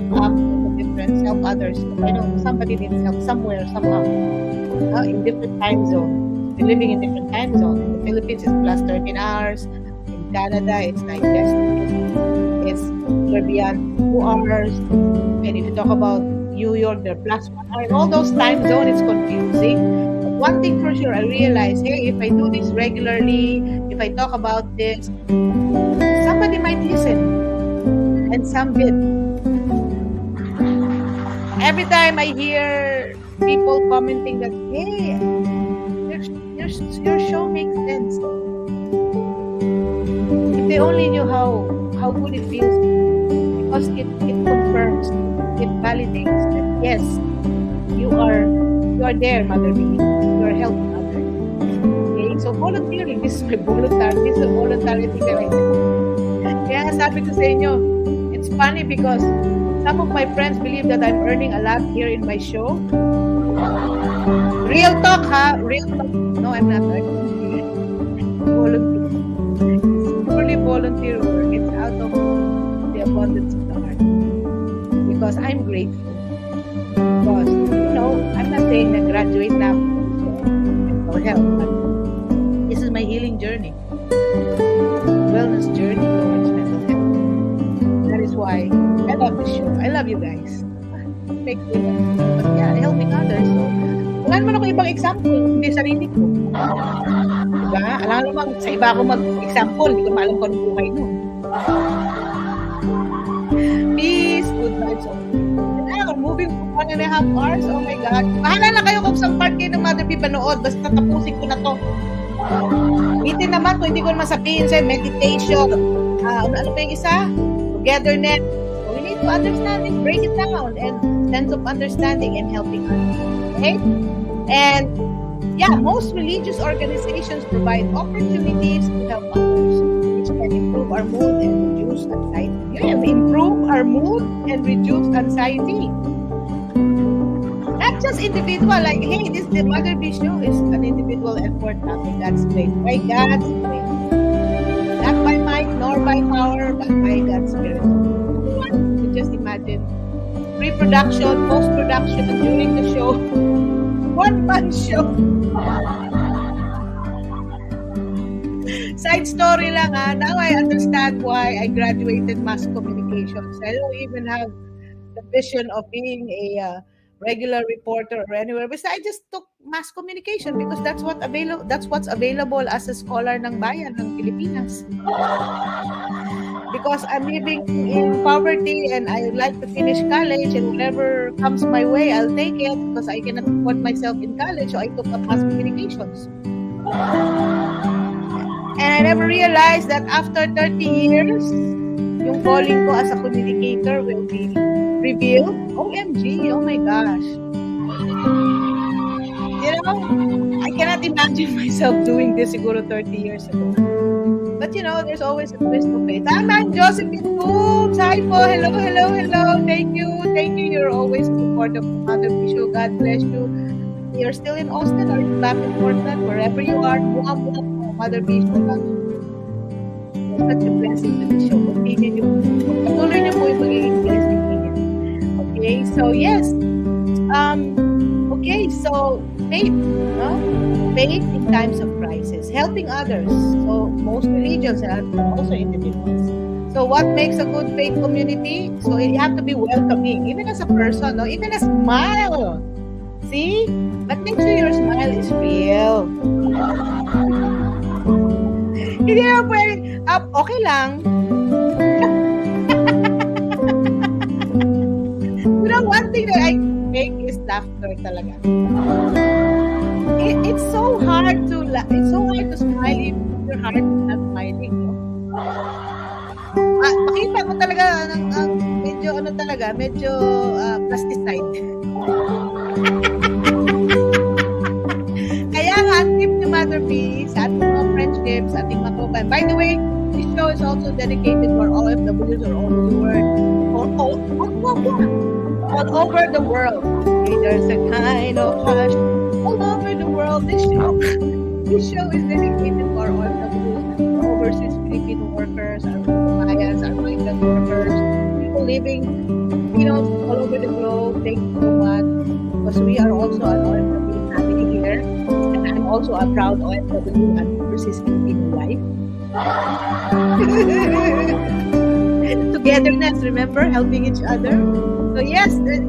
S1: difference, help others. I know somebody needs help somewhere, somehow. In different time zones. We're living in different time zones. In the Philippines, it's plus 13 hours. In Canada, it's like less. It's we're beyond 2 hours. And if you talk about New York, they're plus 1 hour. In all those time zones, it's confusing. One thing for sure, I realized, hey, if I do this regularly, if I talk about this, somebody might listen. And some did. Every time I hear people commenting that, hey, your show makes sense. If they only knew how good it feels, because it confirms, it validates that, yes, you are there, Mother B. You are helping others. Okay? So volunteering, this is a voluntary thing that I do. Kaya sabi ko sa inyo, it's funny because some of my friends believe that I'm earning a lot here in my show. Real talk, real talk. No, I'm not. Volunteer. It's purely volunteer work. It's out of the abundance of the heart. Because I'm grateful. Because, I'm not saying na graduate na ako for health, but this is my healing journey. Wellness journey towards mental health. That is why I love this show. I love you guys. But yeah, helping others. So, wala naman ako ibang example, hindi sarili ko. Diba? Alam naman, sa iba ako mag-example, hindi ko maalam kung anong buhay nun. Peace, good vibes only. Moving for 1.5 hours, oh my God. Bahala na kayo kung saan part kayo ng Mother B panood, basta tapusin ko na to. Itin naman kung hindi ko naman sabihin sa'yo, meditation, ano pa yung isa? Togetherness. So we need to understand it, break it down, and sense of understanding and helping others. Okay? And yeah, most religious organizations provide opportunities to help others, which can improve our mood and reduce anxiety. Yeah, improve our mood and reduce anxiety. Not just individual, like, hey, the Mother B show is an individual effort. Nothing. That's great. By God's grace. Not by might nor by power, but by in pre-production, post-production, during the show. One-man show. Side story lang now I understand why I graduated mass communications. I don't even have the vision of being a regular reporter or anywhere. But I just took mass communication because that's what's available as a scholar ng bayan ng Pilipinas. Because I'm living in poverty and I would like to finish college, and whatever comes my way, I'll take it because I cannot support myself in college. So I took up mass communications. And I never realized that after 30 years, yung calling ko as a communicator will be revealed. OMG, oh my gosh. You know, I cannot imagine myself doing this siguro 30 years ago. But you know, there's always a twist of fate. I'm Josephine Coombs. Hi po. Hello, hello, hello. Thank you. Thank you. You're always supportive of Mother Show. God bless you. You're still in Austin or back in Portland, wherever you are. Mother Show. You're such a blessing to the show. Continue nyo. Patuloy nyo po yung magiging blessing niya. Okay, so yes. Okay, so faith. No? Faith in times of crisis. Helping others. So most religions and also individuals. So what makes a good faith community? So you have to be welcoming, even as a person, no? Even a smile. See? But make sure your smile is real. Hindi na pwede, okay lang. You know, one thing that I make is laughter talaga. It's so hard to smile if your heart is not smiling, no? Makita mo talaga medyo plasticide. Kaya nga, ang tip ni Mother B sa ating mga friendships, sa ating mga kababayan. By the way, this show is also dedicated for OFWs or all over the world. All over the world. Okay, there's a kind of hush all over the world. This show is dedicated for OFWs, overseas Filipino workers, our Mayas, our migrant workers, people living, all over the globe. Thank you so much. Because we are also an OFW family here. And I'm also a proud OFW and overseas Filipino wife. Togetherness, remember? Helping each other. So yes, it's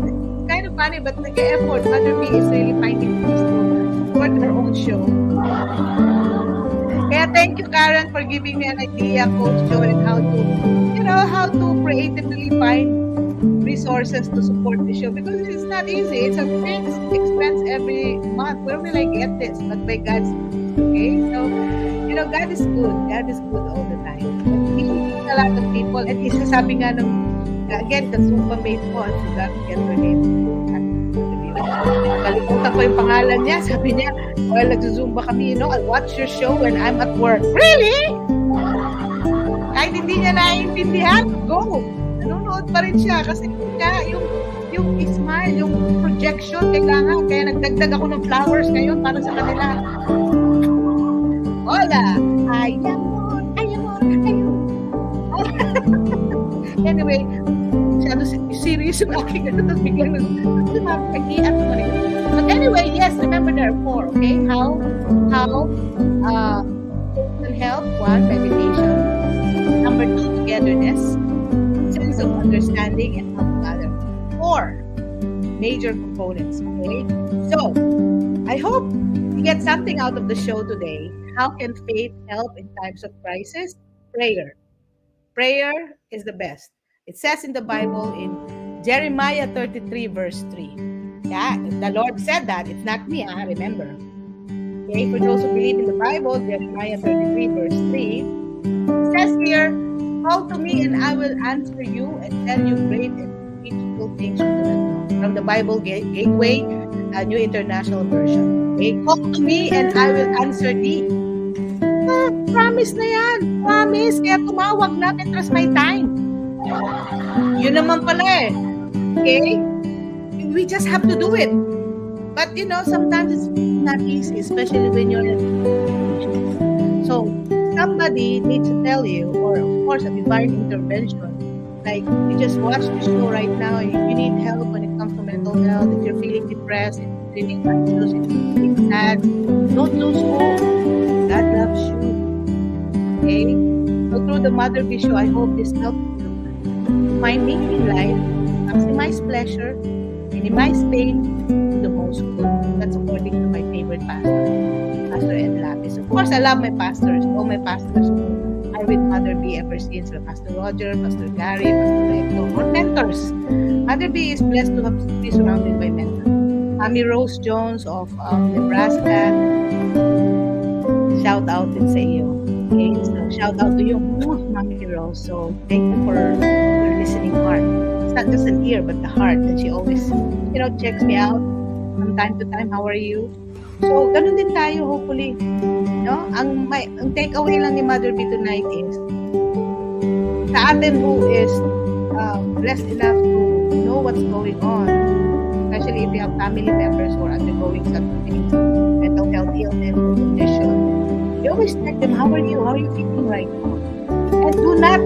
S1: kind of funny, but the effort Mother B is really finding ways to support her own show. Kaya thank you, Karen, for giving me an idea, Coach Joe, and how to creatively find resources to support the show, because it's not easy. It's a fixed expense every month. Where will I get this? But by God's grace, okay? So, God is good. God is good all the time. He needs a lot of people. And isa sabi nga again, the Zumba mate ko, I forgot to get her name. Kalimutan ko yung pangalan niya. Sabi niya, while nag-Zumba kami, I'll watch your show when I'm at work. Really? Kahit hindi niya naiintindihan, go! Nanonood pa rin siya kasi yung smile, yung projection, kailangan. Kaya nagdagdag ako ng flowers ngayon para sa kanila. Hola! Ayamor! Anyway, masyado serious yung aking tapos biglang nagkakiat mo rin. But anyway, yes, remember there are 4, okay? How social help, 1, meditation. Number 2, togetherness, sense of understanding, and helping others. 4 major components, okay? So, I hope you get something out of the show today. How can faith help in times of crisis? Prayer. Prayer is the best. It says in the Bible in Jeremiah 33 verse 3. Yeah, the Lord said that. It's not me, remember. Okay, for those who believe in the Bible, Jeremiah 33 verse 3 says here, call to me and I will answer you and tell you great and beautiful things you do not know. From the Bible Gateway, New International Version. Okay, call to me and I will answer thee. Promise na yan. Promise. Kaya tumawag na, trust my time. Yun naman pala eh. Okay? We just have to do it. But sometimes it's not easy, especially when you're in a situation. So, somebody needs to tell you, or of course, a divine intervention Like, you just watch the show right now, and if you need help when it comes to mental health, if you're feeling depressed, if you're feeling anxious, if you're feeling sad, don't lose hope. God loves you. Okay? So through the Mother B show, I hope this helps you find meaning in life, maximize pleasure, minimize pain, do the most good. That's according to my favorite pastor, Pastor Ed Lapis. Of course, I love my pastors. All my pastors are with Mother B ever since. Pastor Roger, Pastor Gary, Pastor Recto, or mentors. Mother B is blessed to be surrounded by mentors. Amy Rose Jones of Nebraska. Shout out din sa iyo. Okay, so shout out to you, Mami Rose. So thank you for your listening heart. It's not just an ear, but the heart. And she always, checks me out from time to time. How are you? So ganun din tayo, hopefully. No? Ang takeaway lang ni Mother B tonight is, sa atin who is blessed enough to know what's going on, especially if you have family members who are undergoing such things, mental health illness or condition, you always check them, how are you? How are you feeling right now? And do not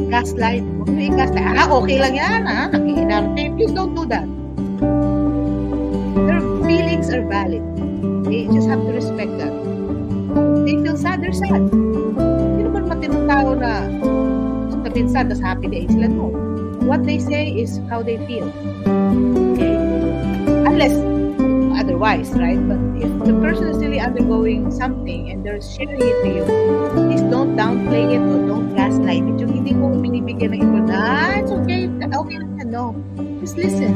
S1: gaslight. Huwag mo i-gaslight. Okay lang yan, nakikinarte. Please don't do that. Their feelings are valid. You just have to respect that. They feel sad, they're sad. Sino ba matinong tao na sabihin sad, tas happy days sila? No. What they say is how they feel. Okay? Unless otherwise, right? But if the person is really undergoing something and they're sharing it to you, please don't downplay it or don't gaslight it. Yung hindi ko binibigyan ng info na, it's okay, okay lang yan. No. Just listen.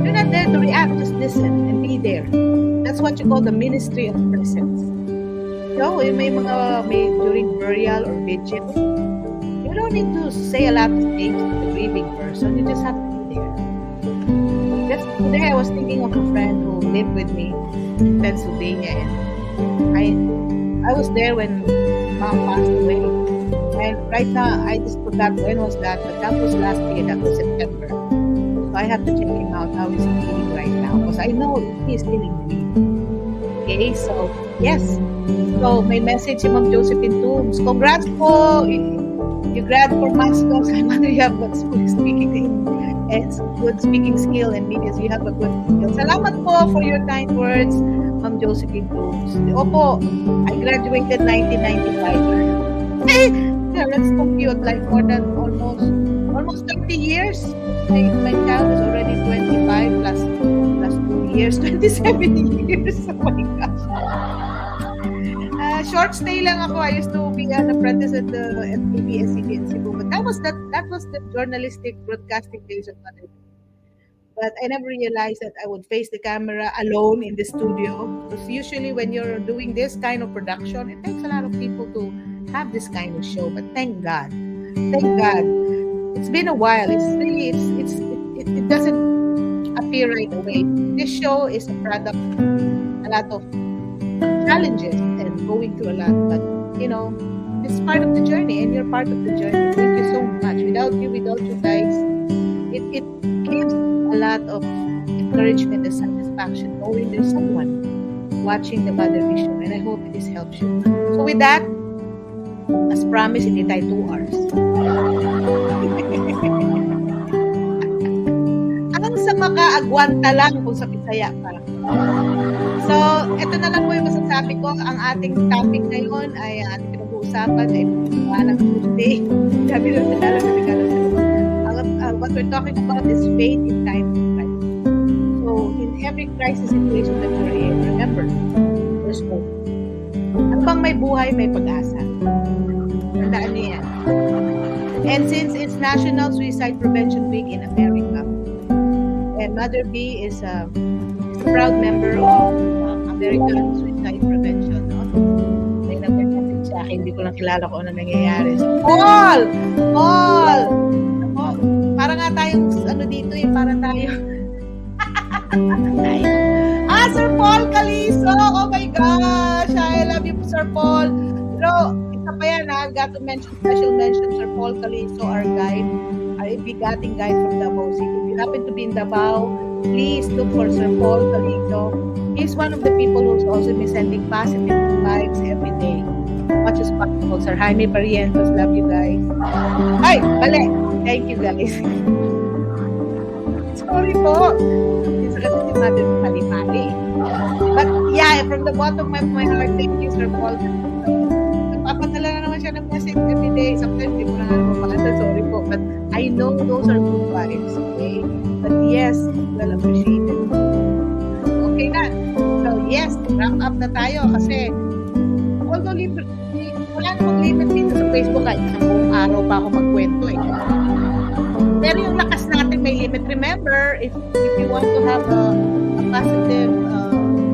S1: You're not there to react, just listen and be there. That's what you call the ministry of presence. So, may during burial or vigil, you don't need to say a lot of things to the grieving person. You just have to be there. Today I was thinking of a friend who lived with me in Pennsylvania, and I was there when Mom passed away. And right now, I just forgot when was that, but that was last year, that was September. So I have to check him out, how he's feeling right now, because I know he's feeling grief. Okay, so yes. So may message si Ma'am Josephine Toombs. Congrats po! You grad for Mascos. I wonder you have good speaking and good speaking skill and media. So you have a good skill. Salamat po for your kind words, Ma'am Josephine Toombs. Opo, I graduated 1995. Hey, yeah, that's compute like more than almost 30 years. My child is already 25 plus 2 years, 27 years. Oh my gosh. Short stay lang ako. I used to be an apprentice at the FTV-SCB in Cebu. But that was the journalistic broadcasting days of Mother. But I never realized that I would face the camera alone in the studio. Because usually when you're doing this kind of production, it takes a lot of people to have this kind of show. But thank God. Thank God. It's been a while. It doesn't appear right away. This show is a product, a lot of challenges and going through a lot, but it's part of the journey, and you're part of the journey. Thank you so much. Without you guys, it gives a lot of encouragement and satisfaction knowing there's someone watching the Mother Vision, and I hope this helps you. So with that, as promised, hindi tayo 2 hours. Ang sa makaagwanta lang kung sa Bisaya ka. So, ito na lang po yung masasabi ko. Ang ating topic ngayon ay ating pinag-uusapan ay ng Tuesday. Sabi lang nila what we're talking about is faith in time of crisis. So, in every crisis situation that you're in, remember, there's hope. At bang may buhay, may pag-asa. Tandaan niyo yan. And since it's National Suicide Prevention Week in America, and Mother B is a proud member of American Suicide Prevention. No? May nag-message sa akin, hindi ko lang kilala kung ano nangyayari. So, Paul! Para nga tayong, dito para tayo. Sir Paul Calizo! Oh my gosh! I love you, Sir Paul. Pero, isa pa yan, got to mention, special mention, Sir Paul Calizo, our guide, our bigating guide from Davao City. If you happen to be in Davao, please look for Sir Paul Calizo. He's one of the people who's also been sending positive vibes every day. Much as possible. Sir Jaime Parientos, love you guys. Ay, mali. Thank you guys. Sorry po. It's kasi si Mother mali-mali. But yeah, from the bottom of my heart, thank you, Sir Paul. Nagpapadala na naman siya ng message every day. Sometimes hindi mo na nga mapakanta. Sorry po. But I know those are good vibes. Okay? But yes, well appreciated. Okay na. So yes, wrap up na tayo kasi although wala namang limit dito sa Facebook kahit isang buong araw pa ako magkwento eh. Pero yung lakas natin may limit. Remember, if you want to have a positive,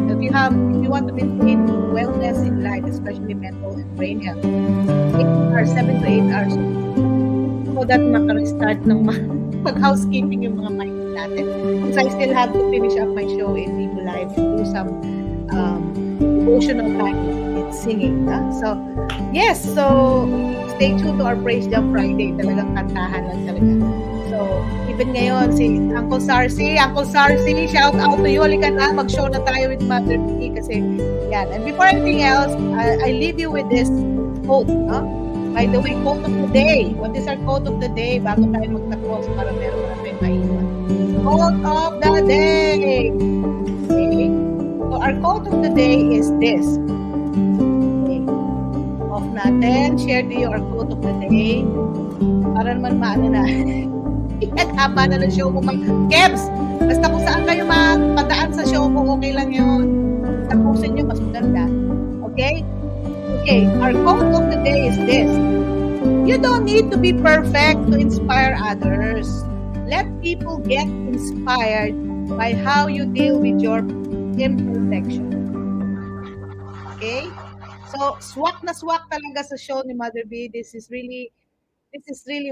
S1: if you want to maintain wellness in life, especially mental and brain health, 7 to 8 hours so that maka-restart ng mag-housekeeping yung mga mind natin. Because I still have to finish up my show in Vivo Live and do some devotional time in singing. So, yes, so stay tuned to our Praise Jam Friday. Talagang kantahan lang talaga. So, even ngayon, si Uncle Sarcy, shout out to you. Halika na, mag-show na tayo with Mother B kasi yan. And before anything else, I leave you with this quote, no? By the way, quote of the day. What is our quote of the day? Bago tayo magtapos para meron na tayo maiwan. Quote of the day. Okay. So, our quote of the day is this. Okay. Off natin. Share to you our quote of the day. Para naman maano na. Haba na ng show mo. Kebs! Basta kung saan kayo mapadaan sa show mo, okay lang yun. Tapusin nyo, mas maganda. Okay? Okay, our quote of the day is this. You don't need to be perfect to inspire others. Let people get inspired by how you deal with your imperfection. Okay? So, swak na swak talaga sa show ni Mother B. This is really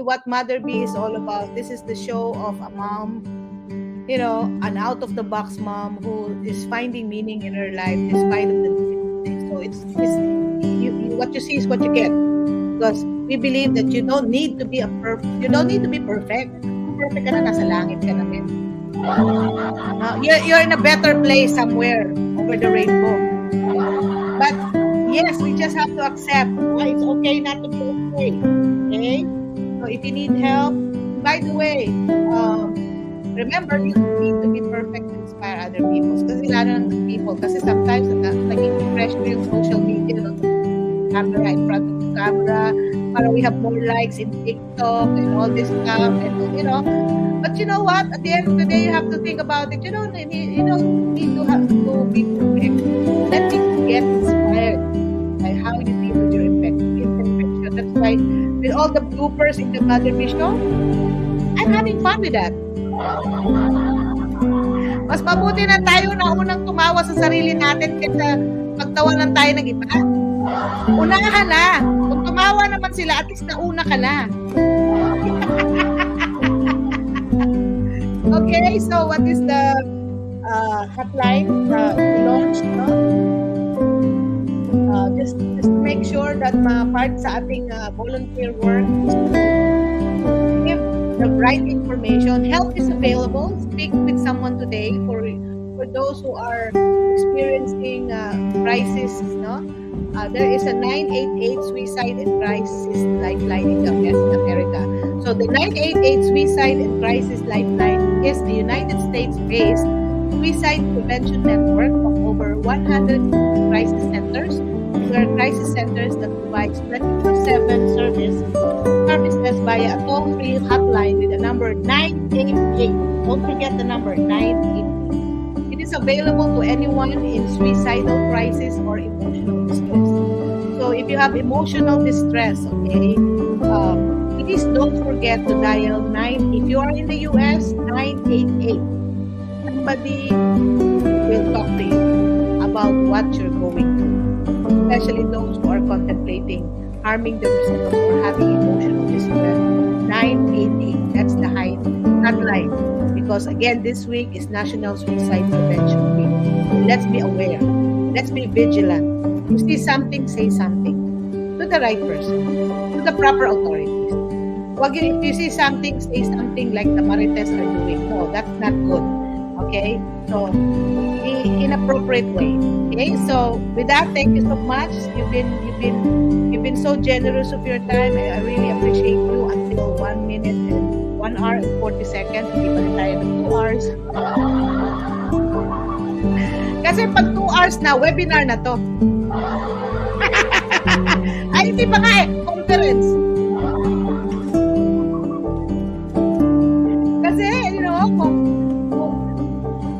S1: what Mother B is all about. This is the show of a mom, you know, an out-of-the-box mom who is finding meaning in her life despite of the difficulties. So it's what you see is what you get. Because we believe that you don't need to be perfect. Perfect ka na, nasa langit ka namin. You're in a better place somewhere over the rainbow. But yes, we just have to accept it's okay not to be okay. Okay? So if you need help, by the way, remember, you don't need to be perfect to inspire other people. Kasi lalo ng people. Kasi sometimes, naging pressure yung social media, no? Camera in front of the camera, para we have more likes in TikTok and all this stuff, and you know. But you know what? At the end of the day, you have to think about it. You don't need to have to be perfect. Let people get inspired by how you deal with your imperfection. That's why with all the bloopers in the Mother B show, I'm having fun with that. Mas mabuti na tayo na unang tumawa sa sarili natin kaysa magtawa lang tayo ng iba. Unahan na. Kung tumawa naman sila, at least nauna ka na. Okay, so what is the hotline launched? No? Just to make sure that part sa ating volunteer work is to give the right information. Help is available. Speak with someone today for those who are experiencing crisis. No, there is a 988 Suicide and Crisis Lifeline in America. So the 988 Suicide and Crisis Lifeline is the United States-based suicide prevention network of over 100 crisis centers. There are crisis centers that provides 24/7 services via a toll-free hotline with the number 988. Don't forget the number 988. It is available to anyone in suicidal crisis or emotional distress. So if you have emotional distress, okay, please don't forget to dial 9. If you are in the US, 988. Somebody will talk to you about what you're going through. Especially those who are contemplating harming themselves or having emotional distress. 988, that's the hotline. Because again, this week is National Suicide Prevention Week. Let's be aware. Let's be vigilant. If you see something, say something. To the right person. To the proper authorities. If you see something, say something like the Marites are doing. No, that's not good. Okay? So, in appropriate way. Okay? So, with that, thank you so much. You've been so generous of your time. I really appreciate you until 1 minute and 1 hour and 40 seconds. Hindi pa rin tayo ng 2 hours. Kasi pag 2 hours na, webinar na to. Ay, hindi pa nga eh. Conference. Kasi, kung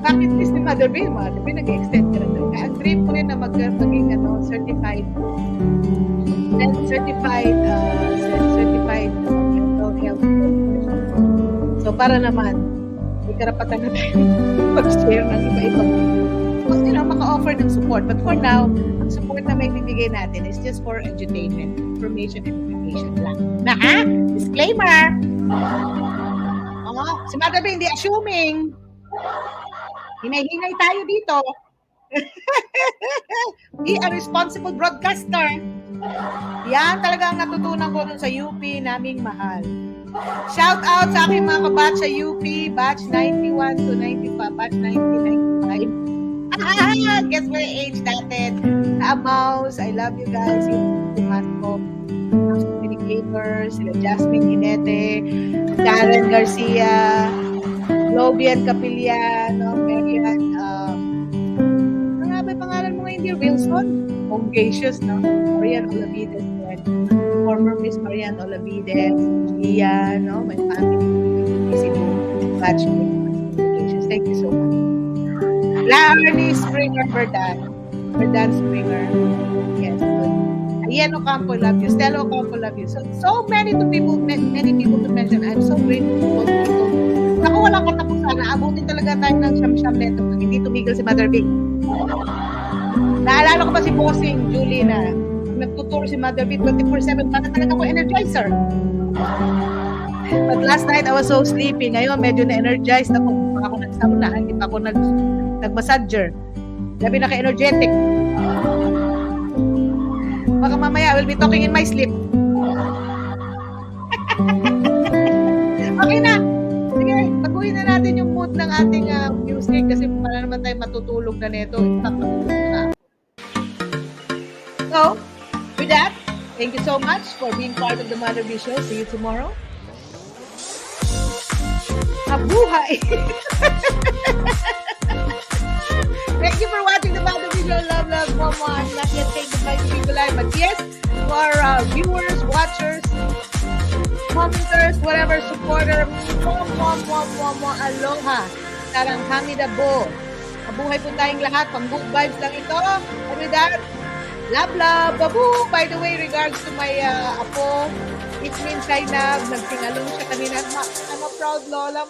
S1: bakit list ni Mother B, nag-extend ka na talaga. Ang dream ko rin na maging certified mental health professional. So, para naman, may karapatan na tayo mag-share ng iba-ibang maka-offer ng support. But for now, ang support na may bibigay natin is just for edutainment, information, and education lang. Na ha? Disclaimer! Si Mother B, hindi assuming. Hinay-hinay tayo dito. Be a responsible broadcaster. Yan talaga ang natutunan ko dun sa UP naming mahal. Shout out sa aking mga kabatch sa UP, batch 91 to 95, batch 1995. Guess my age natin. Na Mouse, I love you guys. Yung Tumasco, communicators, sila Jasmine Inete, Karen Garcia, Lobian Capillian, Marian, ano nga ba pangalan mo ngayon, dear Wilson? Congacious, no? Marian Olavides, former Miss Marian Olavides, Gia, no? My family, easy to batch communications. Thank you so much. Larry Springer, Verdan Springer. Yes, good. Ian Ocampo, love you. Stella Ocampo, love you. So many people to mention. I'm so grateful to those people. Naku, walang katapusan. Naabutin talaga tayo ng siyam-siyam neto pag hindi tumigil si Mother Big. Naalala ko ba si Bossing, Julie, na nagtutour si Mother Big 24/7. Para talaga ko energizer. But last night, I was so sleepy. Ngayon, medyo na-energized ako. Baka ako nagsauna. Hindi pa ako nag-massager. Sabi naka-energetic. Baka mamaya, I will be talking in my sleep. Okay na. Sige, baguhin na natin yung mood ng ating music kasi para naman tayo matutulog na nito. So, with that, thank you so much for being part of the Mother B Show. See you tomorrow. Mabuhay! Thank you for watching the Mother B Show. Love, mama. I'm not yet saying goodbye to people live, but yes, to our viewers, watchers, commenters, whatever, supporter, aloha. Tarang hamida bo. Mabuhay po tayong lahat. Pang good vibes lang ito. And with that, love, babu. By the way, regards to my apo, it means I love. Nagsingalong siya kanina. I'm a proud lola.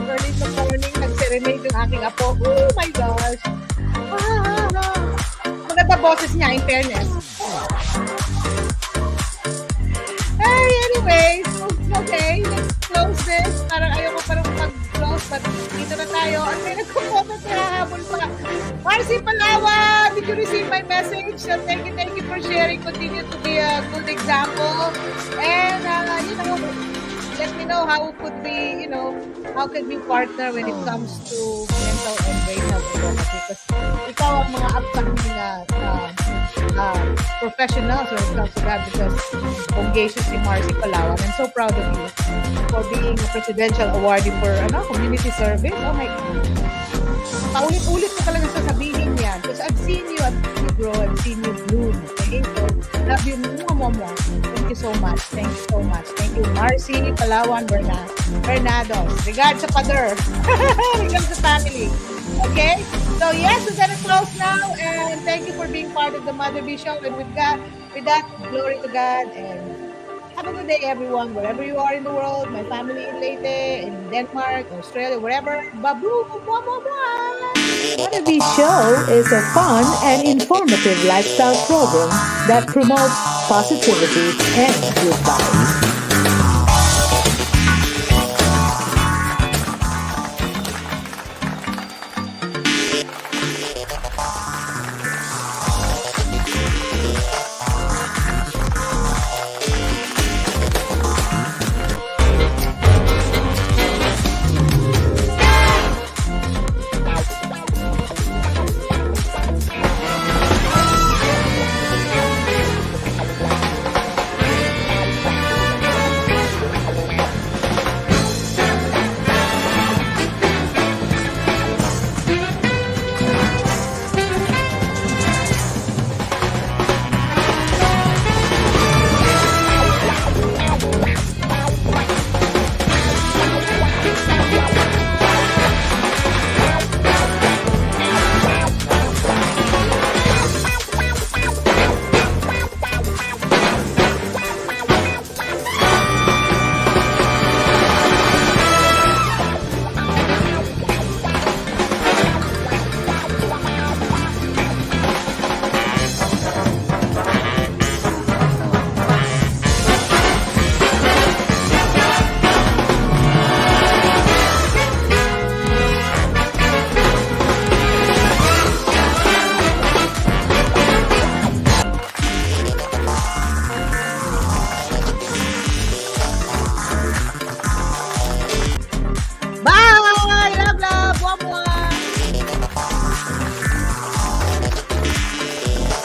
S1: Early in the morning, nag-serenade yung aking apo. Oh my gosh. Maganda boses niya, in fairness. Hey, anyway, so okay. Let's close this. Parang ayoko parang mag-close, but dito na tayo. At may nagko-comment na habol pa. Marcy Palawan, did you receive my message? Thank you for sharing. Continue to be a good example. And, let me know how could we, how can we partner when it comes to mental and brain health advocacy. Because ikaw ang mga upcoming professionals when it comes to that, because congacious si Marcy Palawan. I'm so proud of you for being a presidential awardee for community service. Oh my God. Paulit-ulit ko talaga sasabihin yan. Because I've seen you grow, I've seen you bloom. Okay? So, love you, Momo. Thank you so much. Thank you, Marcy Palawan Bernados. Regards sa father. Regards sa family. Okay? So, yes, we're gonna close now. And thank you for being part of the Mother B Show. And with that, glory to God. And have a good day, everyone. Wherever you are in the world, my family in Leyte, in Denmark, Australia, wherever. Babu,
S2: Mother B Show is a fun and informative lifestyle program that promotes positivity and good vibes.